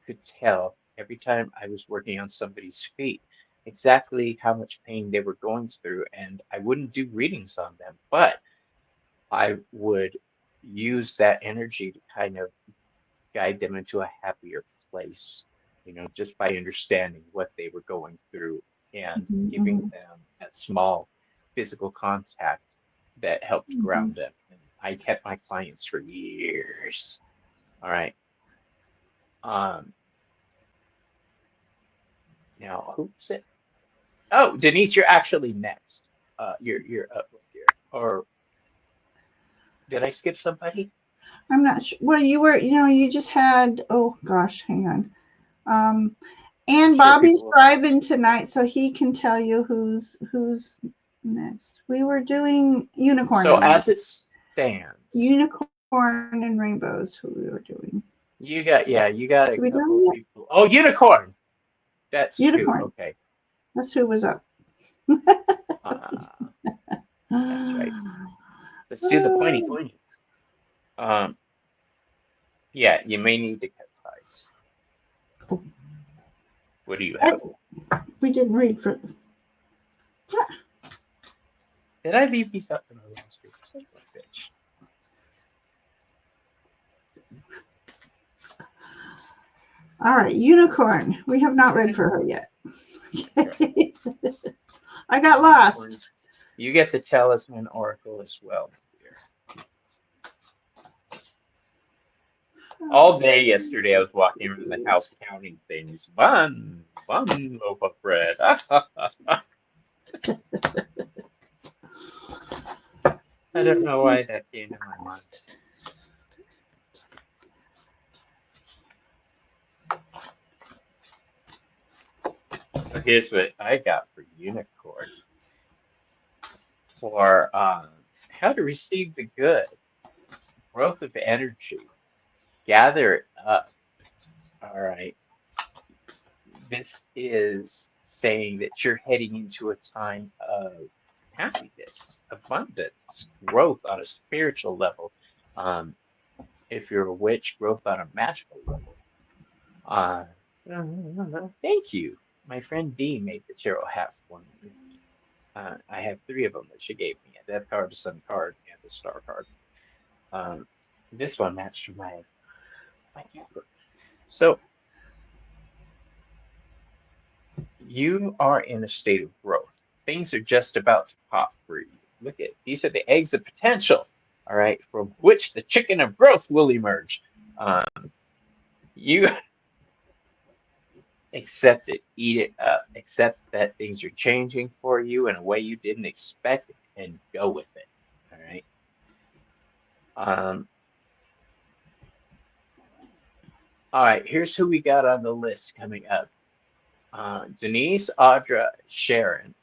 could tell every time I was working on somebody's feet exactly how much pain they were going through, and I wouldn't do readings on them, but I would use that energy to kind of guide them into a happier place, just by understanding what they were going through and giving Mhm, them that small physical contact that helped mhm. ground them. And I kept my clients for years. All right. Um, Now who's it? Oh, Denise, you're actually next. You're up here. Or did I skip somebody? I'm not sure. Well, you were, you just had, oh gosh, hang on. Um, I'm and sure Bobby's people will find driving tonight, so he can tell you who's next. We were doing unicorn so and as it stands, unicorn and rainbows. Who we were doing? you got a Did we couple do of it people. Oh, unicorn. That's yet? who. Unicorn. Okay. That's who was up. Uh, that's right. Let's do the pointy. Um, yeah, you may need to cut ties. What do you have? We didn't read for. Did I leave these up in the last week? Son of a bitch. All right, unicorn. We have not read for her yet. Okay. I got Unicorn. lost. You get the talisman oracle as well, my dear. All day yesterday, I was walking around the house counting things. One loaf of bread. I don't know why that came to my mind. So here's what I got for unicorn. For how to receive the good, growth of energy, gather it up. All right. This is saying that you're heading into a time of happiness, abundance, growth on a spiritual level. Um, if you're a witch, growth on a magical level. Uh, thank you. My friend Dee made the tarot hat for me. I have three of them that she gave me: a death card, a sun card, and a star card. Um, this one matched my camper. So you are in a state of growth. Things are just about to pop for you. Look at these are the eggs of potential. All right, from which the chicken of growth will emerge. You accept it, eat it up, accept that things are changing for you in a way you didn't expect it, and go with it. All right. Um, all right, here's who we got on the list coming up. Denise, Audra, Sharon,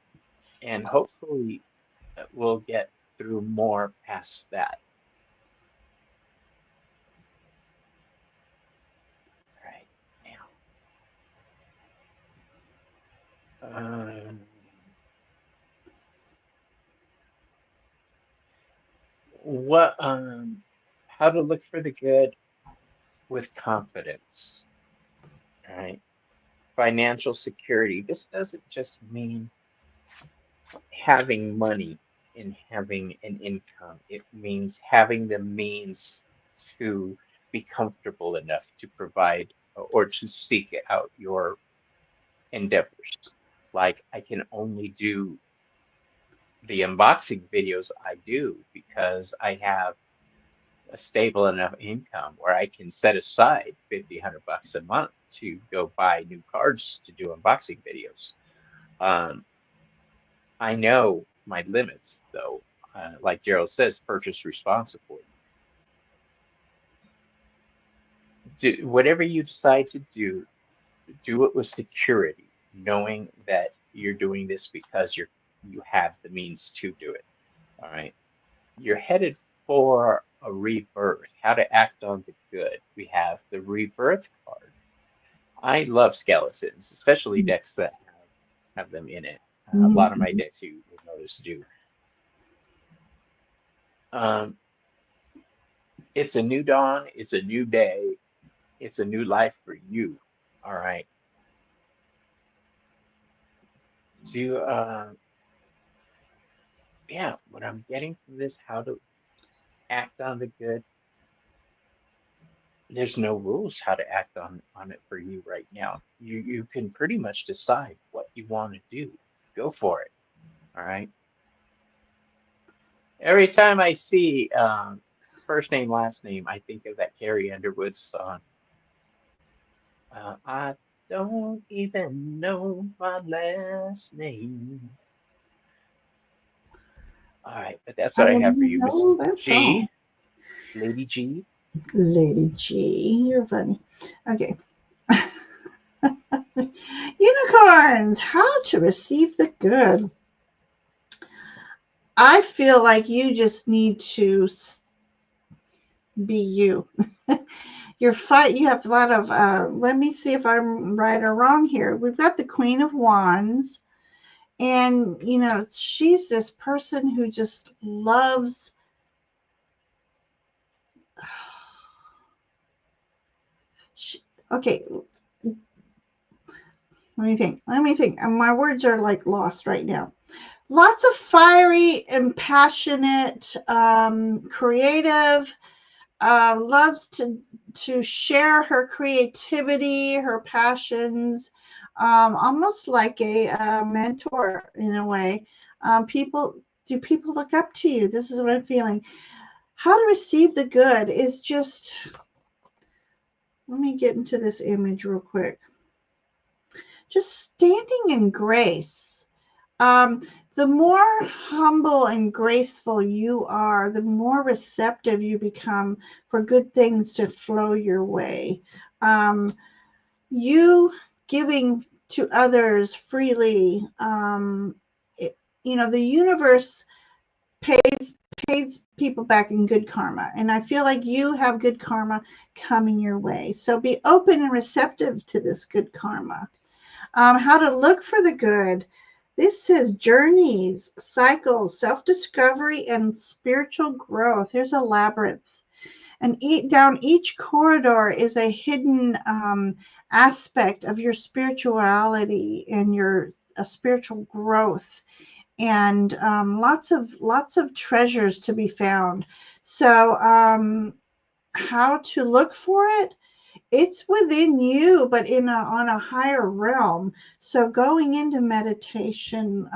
and hopefully we'll get through more past that. All right, now. What how to look for the good with confidence, right? Financial security. This doesn't just mean having money and having an income. It means having the means to be comfortable enough to provide or to seek out your endeavors. Like I can only do the unboxing videos I do because I have a stable enough income where I can set aside 50, $100 a month to go buy new cards to do unboxing videos. I know my limits though. Like Gerald says, purchase responsibly. Do whatever you decide to do it with security, knowing that you're doing this because you have the means to do it. All right. You're headed for a rebirth. How to act on the good. We have the rebirth card. I love skeletons, especially decks that have them in it. A lot of my decks, you will notice, do. It's a new dawn. It's a new day. It's a new life for you. All right. To yeah, what I'm getting from this, how to act on the good. There's no rules how to act on it for you right now. You can pretty much decide what you want to do. Go for it. All right. Every time I see first name, last name, I think of that Carrie Underwood song. I don't even know my last name. All right, but that's what I have for you, Miss G. Lady G. Lady G, you're funny. Okay. Unicorns, how to receive the good. I feel like you just need to be you. You have a lot of, let me see if I'm right or wrong here. We've got the Queen of Wands, and, she's this person who just loves, okay, let me think. My words are like lost right now. Lots of fiery and passionate, creative, loves to share her creativity, her passions, almost like a mentor in a way. Do people look up to you? This is what I'm feeling. How to receive the good is just, let me get into this image real quick. Just standing in grace. The more humble and graceful you are, the more receptive you become for good things to flow your way. You giving to others freely. The universe pays people back in good karma, and I feel like you have good karma coming your way. So be open and receptive to this good karma. How to look for the good. This says journeys, cycles, self-discovery, and spiritual growth. Here's a labyrinth. And down each corridor is a hidden aspect of your spirituality and your spiritual growth, and lots of treasures to be found. So how to look for it? It's within you, but on a higher realm. So going into meditation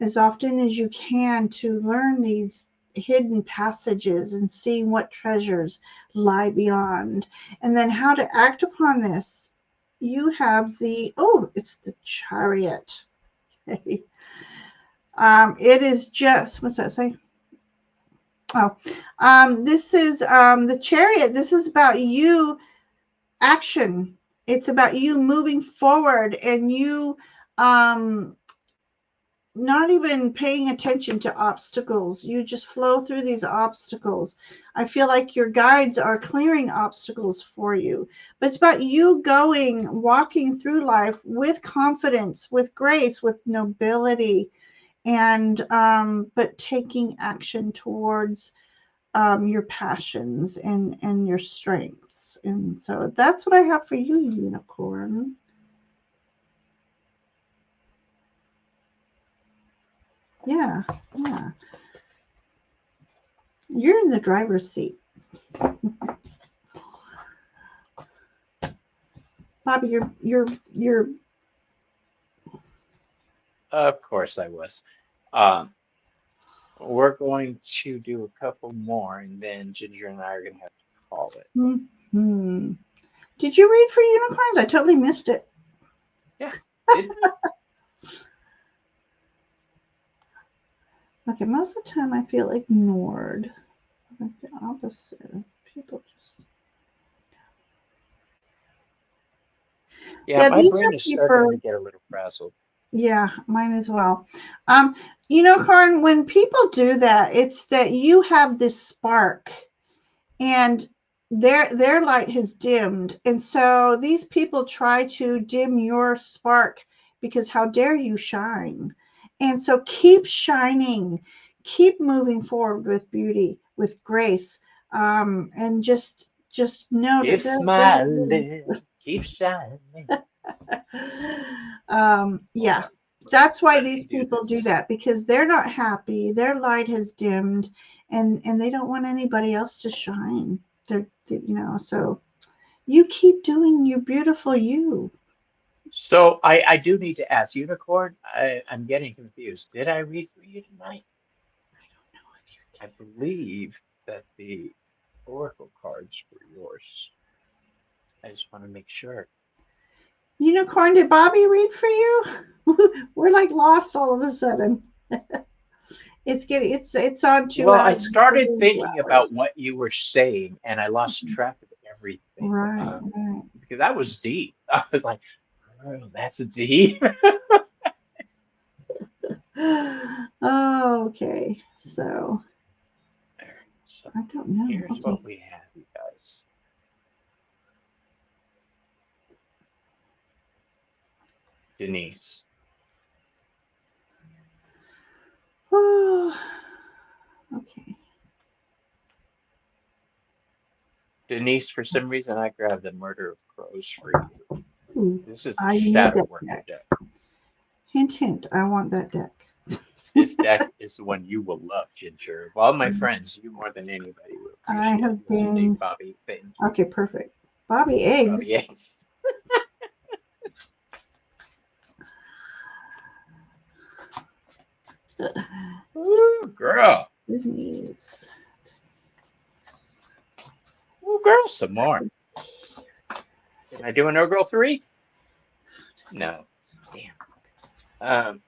as often as you can to learn these hidden passages and seeing what treasures lie beyond. And then how to act upon this. You have it's the Chariot. Okay. It is just, what's that say? This is the Chariot. This is about you, action. It's about you moving forward and you not even paying attention to obstacles. You just flow through these obstacles. I feel like your guides are clearing obstacles for you, but it's about you walking through life with confidence, with grace, with nobility, and but taking action towards your passions and your strengths. And so that's what I have for you, unicorn. Yeah. You're in the driver's seat. Bobby, you're Of course I was. We're going to do a couple more, and then Ginger and I are going to have to call it. Mm-hmm. Did you read for unicorns? I totally missed it. Yeah. Okay, most of the time I feel ignored. Like the opposite. People just. Yeah, my These brain are is starting people. to get a little frazzled. Yeah, mine as well. Unicorn, when people do that, it's that you have this spark and their light has dimmed. And so these people try to dim your spark because how dare you shine? And so keep shining, keep moving forward with beauty, with grace, and just know Keep that there's a smiling, keep shining. yeah, that's why Let these me do people do this. that, because they're not happy, their light has dimmed, and they don't want anybody else to shine. So you keep doing your beautiful you. So I do need to ask, Unicorn, I'm getting confused. Did I read for you tonight? I don't know if you I believe that the oracle cards were yours. I just want to make sure. did. Unicorn, did Bobby read for you? We're like lost all of a sudden. It's on Well, 2 I hours, started 2 thinking hours. about what you were saying, and I lost track of everything. Right. Because that was deep. I was like, oh, that's deep. Oh, okay. So All right, so I don't know. here's Okay. what we have, you guys. Denise. Oh, okay. Denise, for some reason, I grabbed the Murder of Crows for you. Ooh, This is the I need Shadow that Worker deck. deck. Hint, hint. I want that deck. This deck is the one you will love, Ginger. Of all my friends, you more than anybody will I appreciate have this today, been Bobby. Thank you. okay. Perfect. Bobby Bobby eggs. Ace. Ooh, girl. Disney's. Ooh, girl, some more. Can I do a No Girl 3? No. Damn.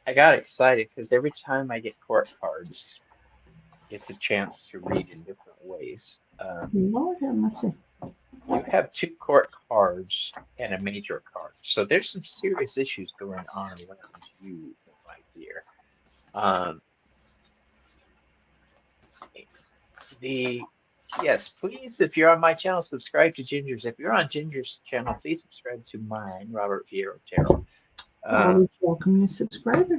I got excited because every time I get court cards, it's a chance to read in different ways. Lord have mercy. You have two court cards and a major card. So there's some serious issues going on around you, my dear. Um, the Yes, please, if you're on my channel, subscribe to Ginger's. If you're on Ginger's channel, please subscribe to mine, Robertfierrotarot. Always welcome new subscribers.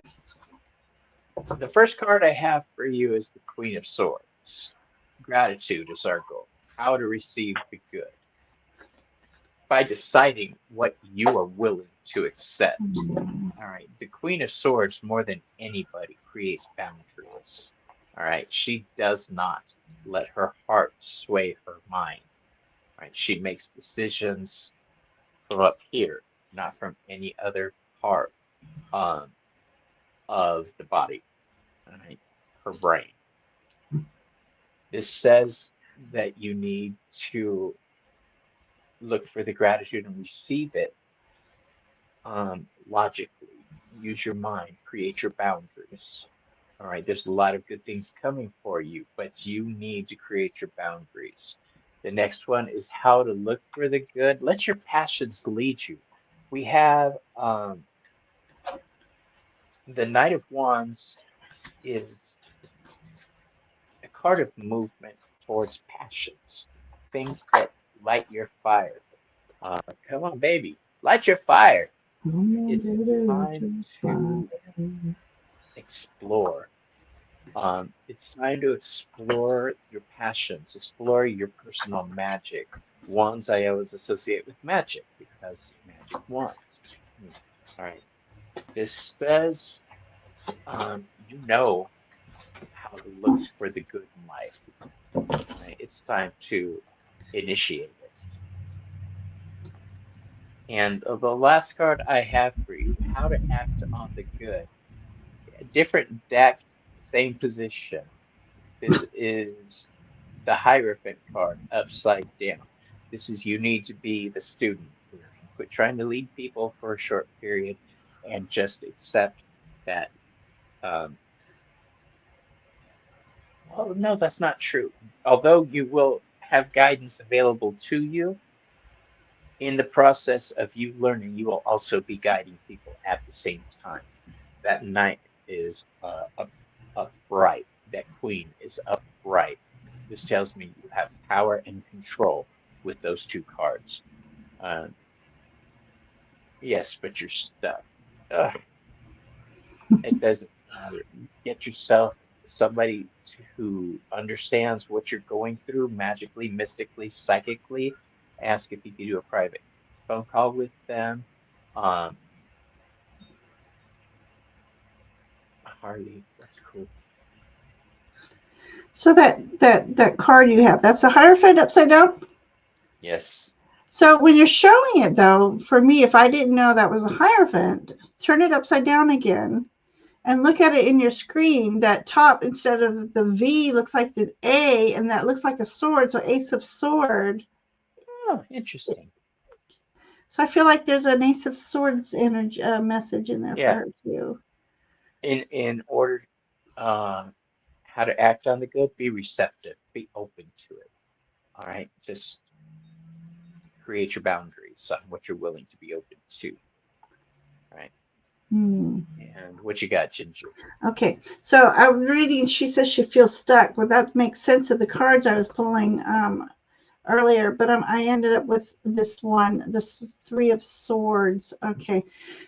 The first card I have for you is the Queen of Swords. Gratitude is our goal. How to receive the good. By deciding what you are willing to accept. All right. The Queen of Swords, more than anybody, creates boundaries. All right. She does not let her heart sway her mind. All right. She makes decisions from up here, not from any other part um, of the body. All right. Her brain. This says that you need to look for the gratitude and receive it logically. Use your mind, create your boundaries. All right, there's a lot of good things coming for you, but you need to create your boundaries. The next one is how to look for the good. Let your passions lead you. We have the Knight of Wands is a card of movement towards passions, things that light your fire. Come on, baby, light your fire. It's time to explore. It's time to explore your passions, explore your personal magic. Wands I always associate with magic because magic wands. All right. This says you know how to look for the good in life. Right? It's time to initiate it. And the last card I have for you, how to act on the good. Different deck, same position. This is the Hierophant card upside down. This is you need to be the student here. Quit trying to lead people for a short period and just accept that. Um, well, no, that's not true. Although you will have guidance available to you, in the process of you learning, you will also be guiding people at the same time. That knight is upright. That queen is upright. This tells me you have power and control with those two cards. Uh, yes, but you're stuck. Ugh, it doesn't matter. Get yourself somebody who understands what you're going through magically, mystically, psychically. Ask if you can do a private phone call with them. Um, Harley, that's cool. So that card you have, that's a Hierophant upside down? Yes. So when you're showing it, though, for me, if I didn't know that was a Hierophant, turn it upside down again and look at it in your screen. That top, instead of the V, looks like the A, and that looks like a sword. So Ace of Sword. Oh, interesting. So I feel like there's an Ace of Swords energy message in there for Yeah. her too. In order, how to act on the good, be receptive, be open to it. All right. Just create your boundaries on what you're willing to be open to. All right. And what you got, Ginger? Okay, so I'm reading. She says she feels stuck. Well, that makes sense of the cards I was pulling earlier, but I ended up with this one, this Three of Swords. Okay,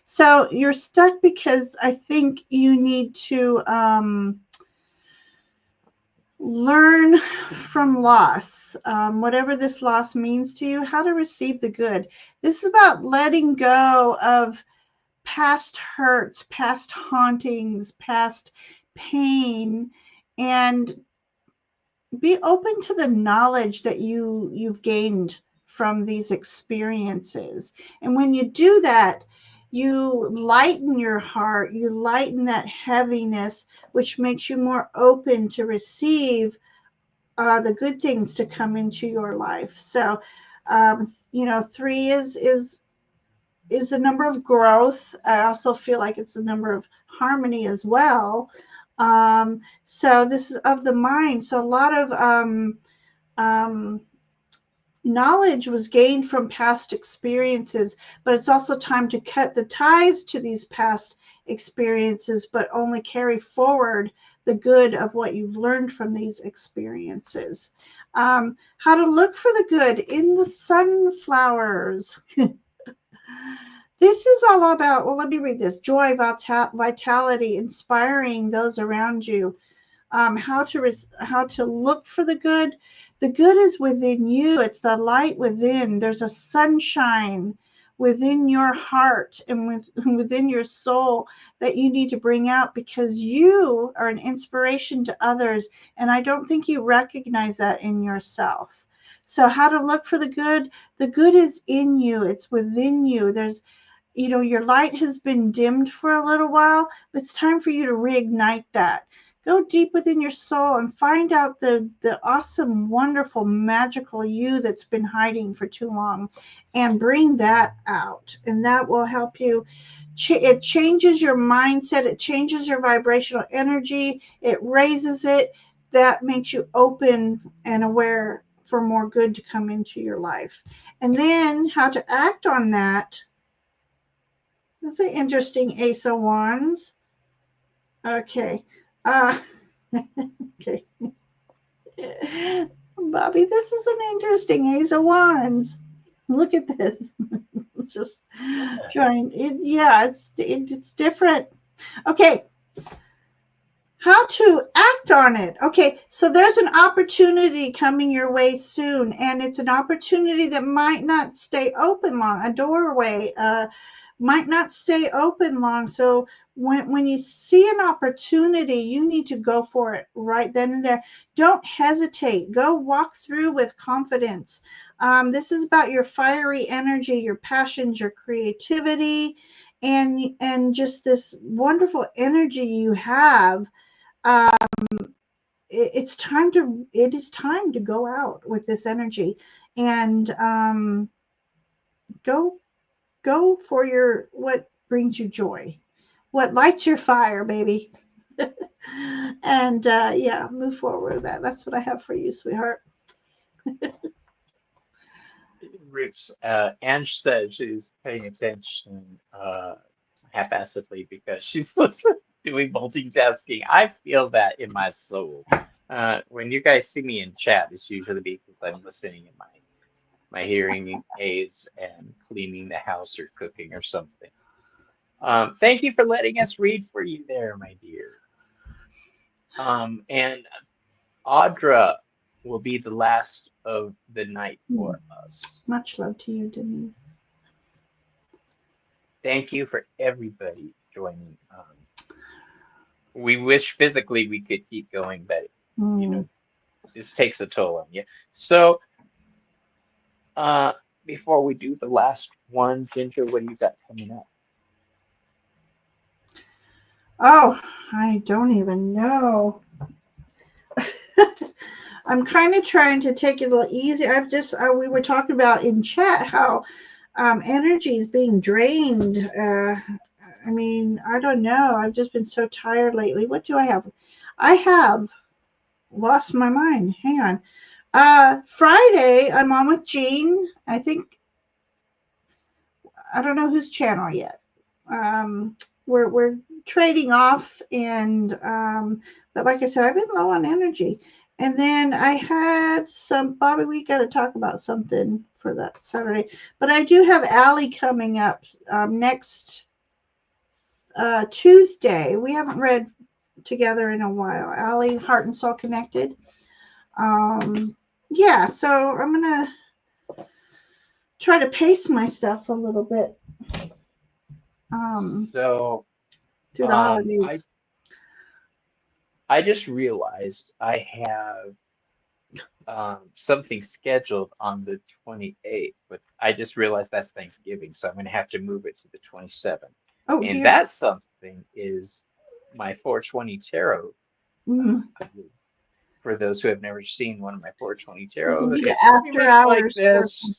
so you're stuck because I think you need to learn from loss, whatever this loss means to you, how to receive the good. This is about letting go of past hurts, past hauntings, past pain, and be open to the knowledge that you've gained from these experiences. And when you do that, you lighten your heart, you lighten that heaviness, which makes you more open to receive the good things to come into your life. So, three is a number of growth. I also feel like it's a number of harmony as well. So this is of the mind. So a lot of knowledge was gained from past experiences, but it's also time to cut the ties to these past experiences, but only carry forward the good of what you've learned from these experiences. How to look for the good in the sunflowers. This is all about, well, let me read this. Joy, vitality, inspiring those around you. How to look for the good. The good is within you. It's the light within. There's a sunshine within your heart and within your soul that you need to bring out, because you are an inspiration to others, and I don't think you recognize that in yourself. So how to look for the good? The good is in you. It's within you. There's, your light has been dimmed for a little while, but it's time for you to reignite that. Go deep within your soul and find out the awesome, wonderful, magical you that's been hiding for too long, and bring that out. And that will help you. It changes your mindset. It changes your vibrational energy. It raises it. That makes you open and aware for more good to come into your life. And then how to act on that. That's an interesting Ace of Wands. Okay. Okay. Bobby, this is an interesting Ace of Wands. Look at this. It's just trying. It's different. Okay. How to act on it. Okay, so there's an opportunity coming your way soon, and it's an opportunity that might not stay open long. A doorway might not stay open long. So when you see an opportunity, you need to go for it right then and there. Don't hesitate. Go walk through with confidence. This is about your fiery energy, your passions, your creativity, and just this wonderful energy you have. It is time to go out with this energy, and go for what brings you joy, what lights your fire, baby. And move forward with that. That's what I have for you, sweetheart. Roots. Ange says she's paying attention half-assedly because she's doing multitasking. I feel that in my soul. When you guys see me in chat, it's usually because I'm listening in my hearing aids and cleaning the house or cooking or something. Thank you for letting us read for you there, my dear. And Audra will be the last of the night for us. Much love to you, Denise. Thank you for everybody joining. We wish physically we could keep going, but this takes a toll on you. So before we do the last one, Ginger, what do you got coming up? Oh, I don't even know. I'm kind of trying to take it a little easy. We were talking about in chat how energy is being drained. I mean, I don't know. I've just been so tired lately. What do I have? I have lost my mind. Hang on. Friday, I'm on with Jean. I don't know whose channel yet. We're trading off, and but like I said, I've been low on energy. And then I had Bobby, we got to talk about something for that Saturday. But I do have Allie coming up next Tuesday. We haven't read together in a while. Allie, Heart and Soul Connected. So I'm going to try to pace myself a little bit. So through the holidays. I just realized I have something scheduled on the 28th, but I just realized that's Thanksgiving, so I'm going to have to move it to the 27th. Oh, and dear. That something is my 420 tarot. For those who have never seen one of my 420 tarot, it's after hours like this.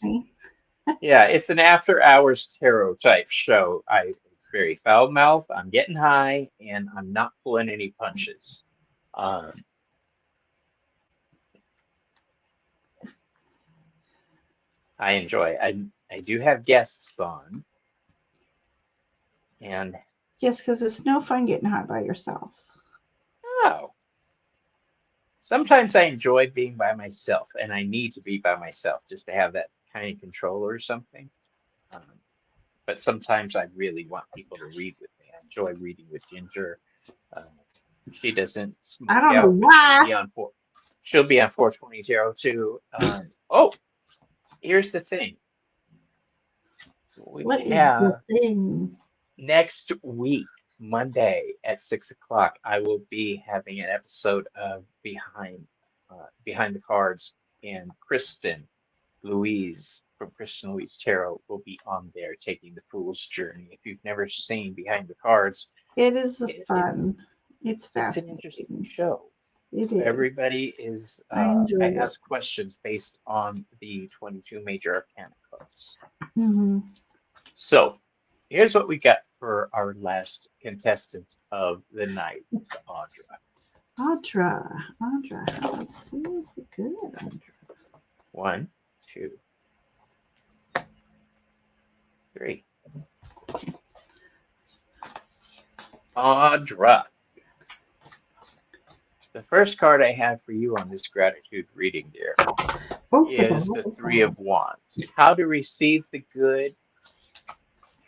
Yeah, it's an after hours tarot type show. It's very foul mouth. I'm getting high, and I'm not pulling any punches. I enjoy. I do have guests on, and Yes, because it's no fun getting hot by yourself. oh, sometimes I enjoy being by myself, and I need to be by myself just to have that kind of control or something. Um, but sometimes I really want people to read with me. I enjoy reading with Ginger. Um, she doesn't I smoke don't know out, but she'll why. be on she'll be on 420 Tarot too. Oh, here's the thing. We What is the have thing? next week, Monday at 6 o'clock. I will be having an episode of Behind the Cards, and Kristen Louise from Kristen Louise Tarot will be on there taking the Fool's Journey. If you've never seen Behind the Cards, It is a it, fun. It's it's an interesting fascinating. show. It is. Everybody is I I enjoyed it. ask questions based on the 22 major arcana cards. Mm-hmm. So here's what we got for our last contestant of the night, Miss Audra. Audra. Audra. Let's see if we good, Audra. One, two, three. Audra. The first card I have for you on this gratitude reading, dear, Both of is them. the Three of Wands. How to receive the good,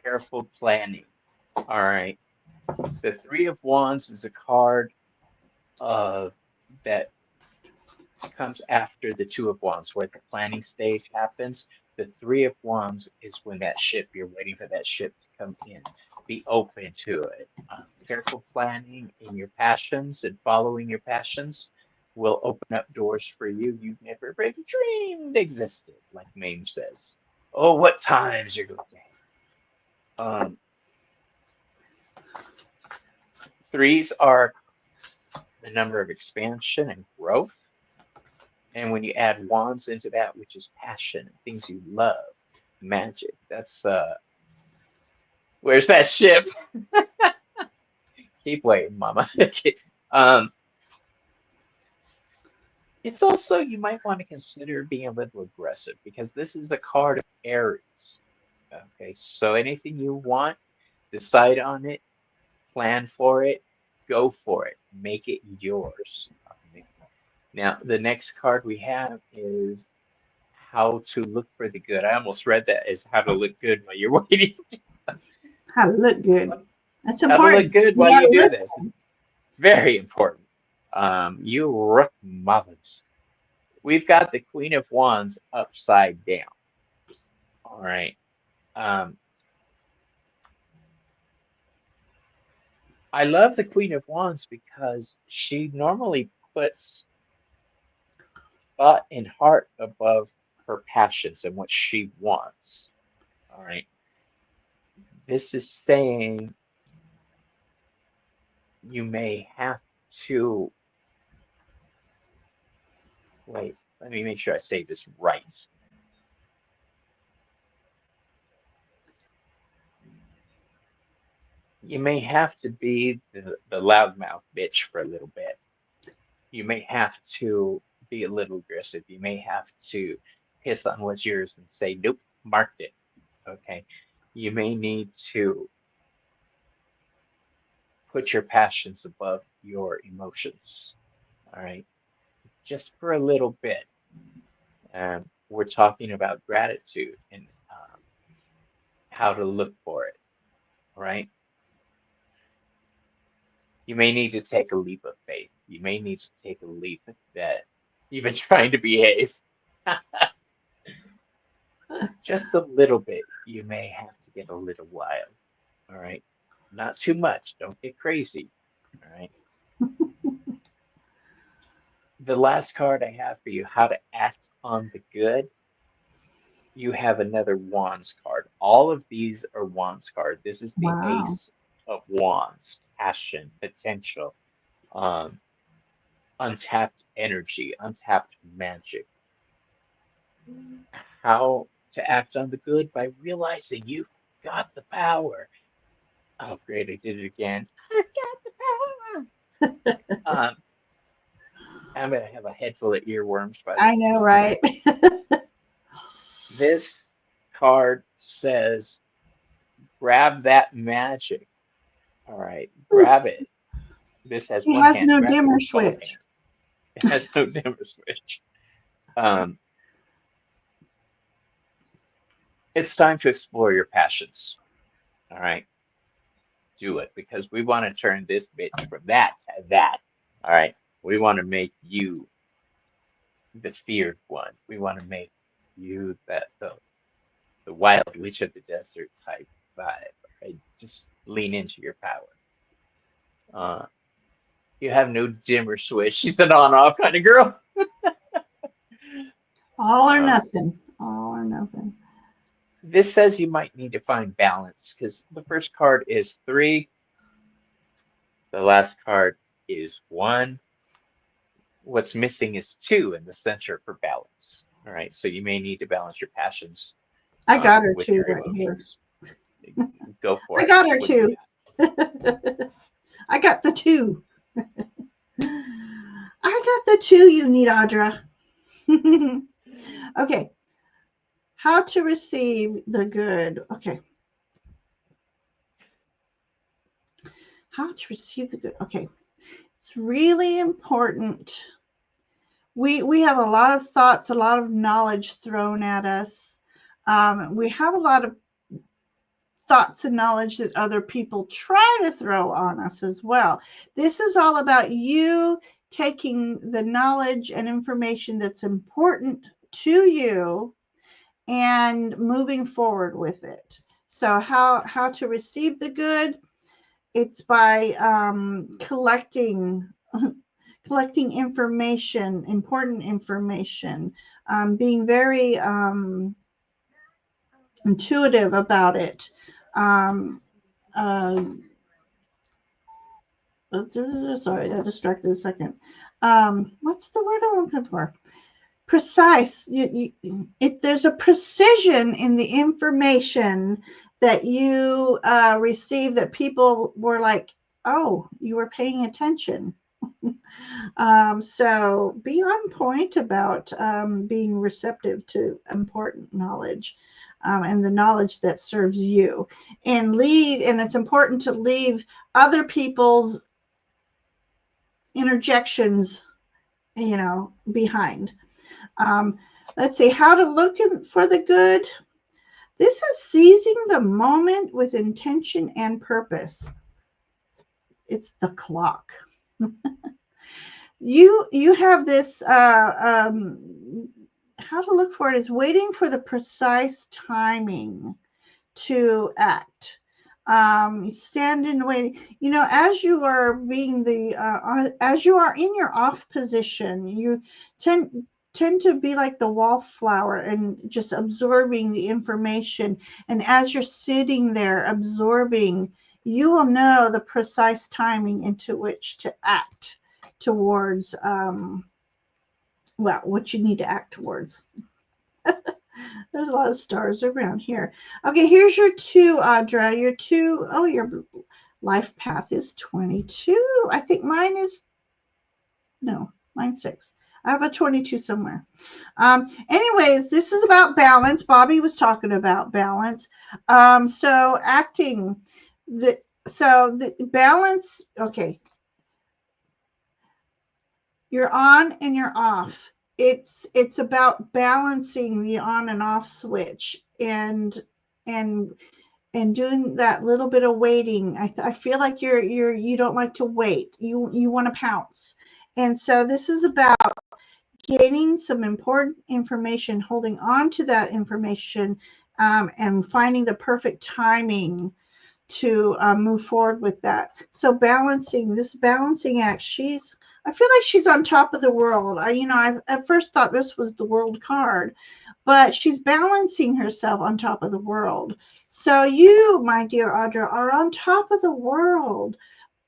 careful planning. All right. The Three of Wands is a card of that comes after the Two of Wands, where the planning stage happens. The Three of Wands is when that ship, you're waiting for that ship to come in. Be open to it. Careful planning in your passions and following your passions will open up doors for you you've never really dreamed existed, like Mame says. Oh, what times you're going to have. Threes are the number of expansion and growth. And when you add wands into that, which is passion, things you love, magic, that's where's that ship? Keep waiting, mama. um, it's also, you might want to consider being a little aggressive because this is a card of Aries. Okay, so anything you want, decide on it, plan for it, go for it, make it yours. Okay. Now, the next card we have is how to look for the good. I almost read that as how to look good while you're waiting. How to look good. That's How to look important. good You while you gotta do look. this. It's very important. You rook mothers. We've got the Queen of Wands upside down. All right. Um, I love the Queen of Wands because she normally puts thought and heart above her passions and what she wants. All right. This is saying you may have to wait. Let me make sure I say this right. You may have to be the loudmouth bitch for a little bit. You may have to be a little aggressive. You may have to piss on what's yours and say, nope, marked it. Okay. You may need to put your passions above your emotions. All right. Just for a little bit. We're talking about gratitude and how to look for it. Right. You may need to take a leap of faith. You may need to take a leap that you've been trying to behave. Just a little bit. You may have to get a little wild. All right. Not too much. Don't get crazy. All right. The last card I have for you, how to act on the good. You have another Wands card. All of these are Wands cards. This is the Wow. Ace of Wands, passion, potential, um, untapped energy, untapped magic. How to act on the good by realizing you've got the power. Oh, great, I did it again. I've got the power. I'm gonna have a head full of earworms by the I end of know, the right? This card says, grab that magic. All right, grab it. This has He one has hand. no Grab it dimmer with both switch. hands. It has no dimmer switch. Um, it's time to explore your passions. All right, do it because we want to turn this bitch from that to that. All right, we want to make you the feared one. We want to make you the wild witch of the desert type vibe. Right? Just lean into your power. Uh, you have no dimmer switch. She's an on-off kind of girl. All or Um, nothing. All or nothing. this says you might need to find balance because the first card is 3, the last card is 1. What's missing is 2 in the center for balance. All right, so you may need to balance your passions I got her with too your right here. emotions. Go for I it. got her What do you too. got? I got the 2. I got the 2 you need, Audra. Okay. How to receive the good. Okay. How to receive the good. Okay. It's really important. We have a lot of thoughts, a lot of knowledge thrown at us. We have a lot of thoughts and knowledge that other people try to throw on us as well. This is all about you taking the knowledge and information that's important to you and moving forward with it. So how to receive the good? It's by collecting information, important information, being very intuitive about it. Um, uh, sorry, I distracted a second. What's the word I'm looking for? Precise. There's a precision in the information that you receive that people were like, oh, you were paying attention. So be on point about being receptive to important knowledge and the knowledge that serves you, and it's important to leave other people's interjections, behind. Um, let's see, how to look for the good. This is seizing the moment with intention and purpose. It's the clock. You have this how to look for it is waiting for the precise timing to act. You stand and wait. As you are being as you are in your off position, you tend to be like the wallflower and just absorbing the information. And as you're sitting there absorbing, you will know the precise timing into which to act towards what you need to act towards. There's a lot of stars around here. Okay, here's your 2, Audra. Your 2, your life path is 22. I think mine's 6. I have a 22 somewhere. Anyways, this is about balance. Bobby was talking about balance. So acting, the balance, okay. You're on and you're off. It's about balancing the on and off switch and doing that little bit of waiting. I feel like you don't like to wait. You want to pounce. And so this is about gaining some important information, holding on to that information, and finding the perfect timing to move forward with that. So balancing act, I feel like she's on top of the world. I at first thought this was the world card, but she's balancing herself on top of the world. So you, my dear Audra, are on top of the world,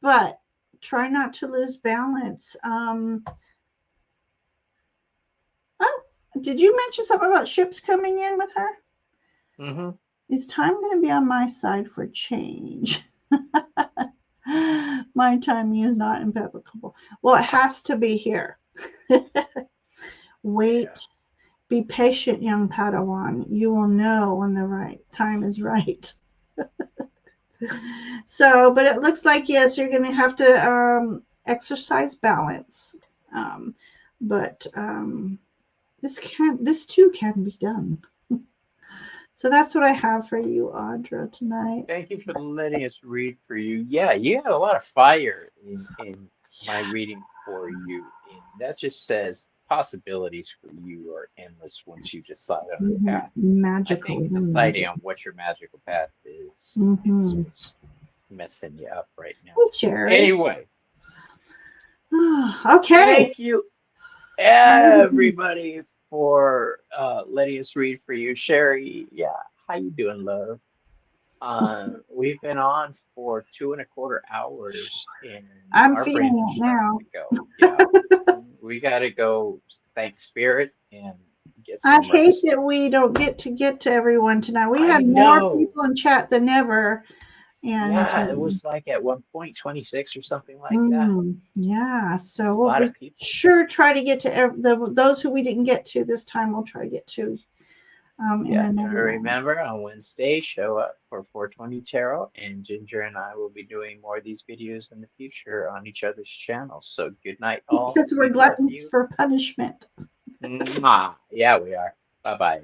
but try not to lose balance. Did you mention something about ships coming in with her? Mm-hmm. Is time going to be on my side for change? My timing is not impeccable. Well, it has to be here. Wait Be patient, young Padawan. You will know when the right time is right. So, but it looks like, yes, you're going to have to exercise balance. Um, but this too can be done. So that's what I have for you, Audra, tonight. Thank you for letting us read for you. Yeah, you had a lot of fire in my reading for you. And that just says possibilities for you are endless once you decide on a path. I Magical. think deciding on what your magical path is Mm-hmm. what's messing you up right now. Hey, Jerry. Anyway, Okay. thank you everybody for letting us read for you. Sherry, yeah, how you doing, love? We've been on for 2.25 hours, and I'm our brains feeling are it starting now. to go. Yeah, we got to go thank Spirit and get I some hate rest. that we don't get to everyone tonight. We I had more know. people in chat than ever. And Yeah, it was like at one point 26 or something like that. yeah, It's so a we'll lot be of people. sure try to get to those who we didn't get to this time. We'll try to get to in Yeah, and another one. remember on Wednesday, show up for 420 Tarot, and Ginger and I will be doing more of these videos in the future on each other's channels. So good night, all. Because we're We love gluttons you. for punishment. Mwah. Yeah, we are. Bye bye.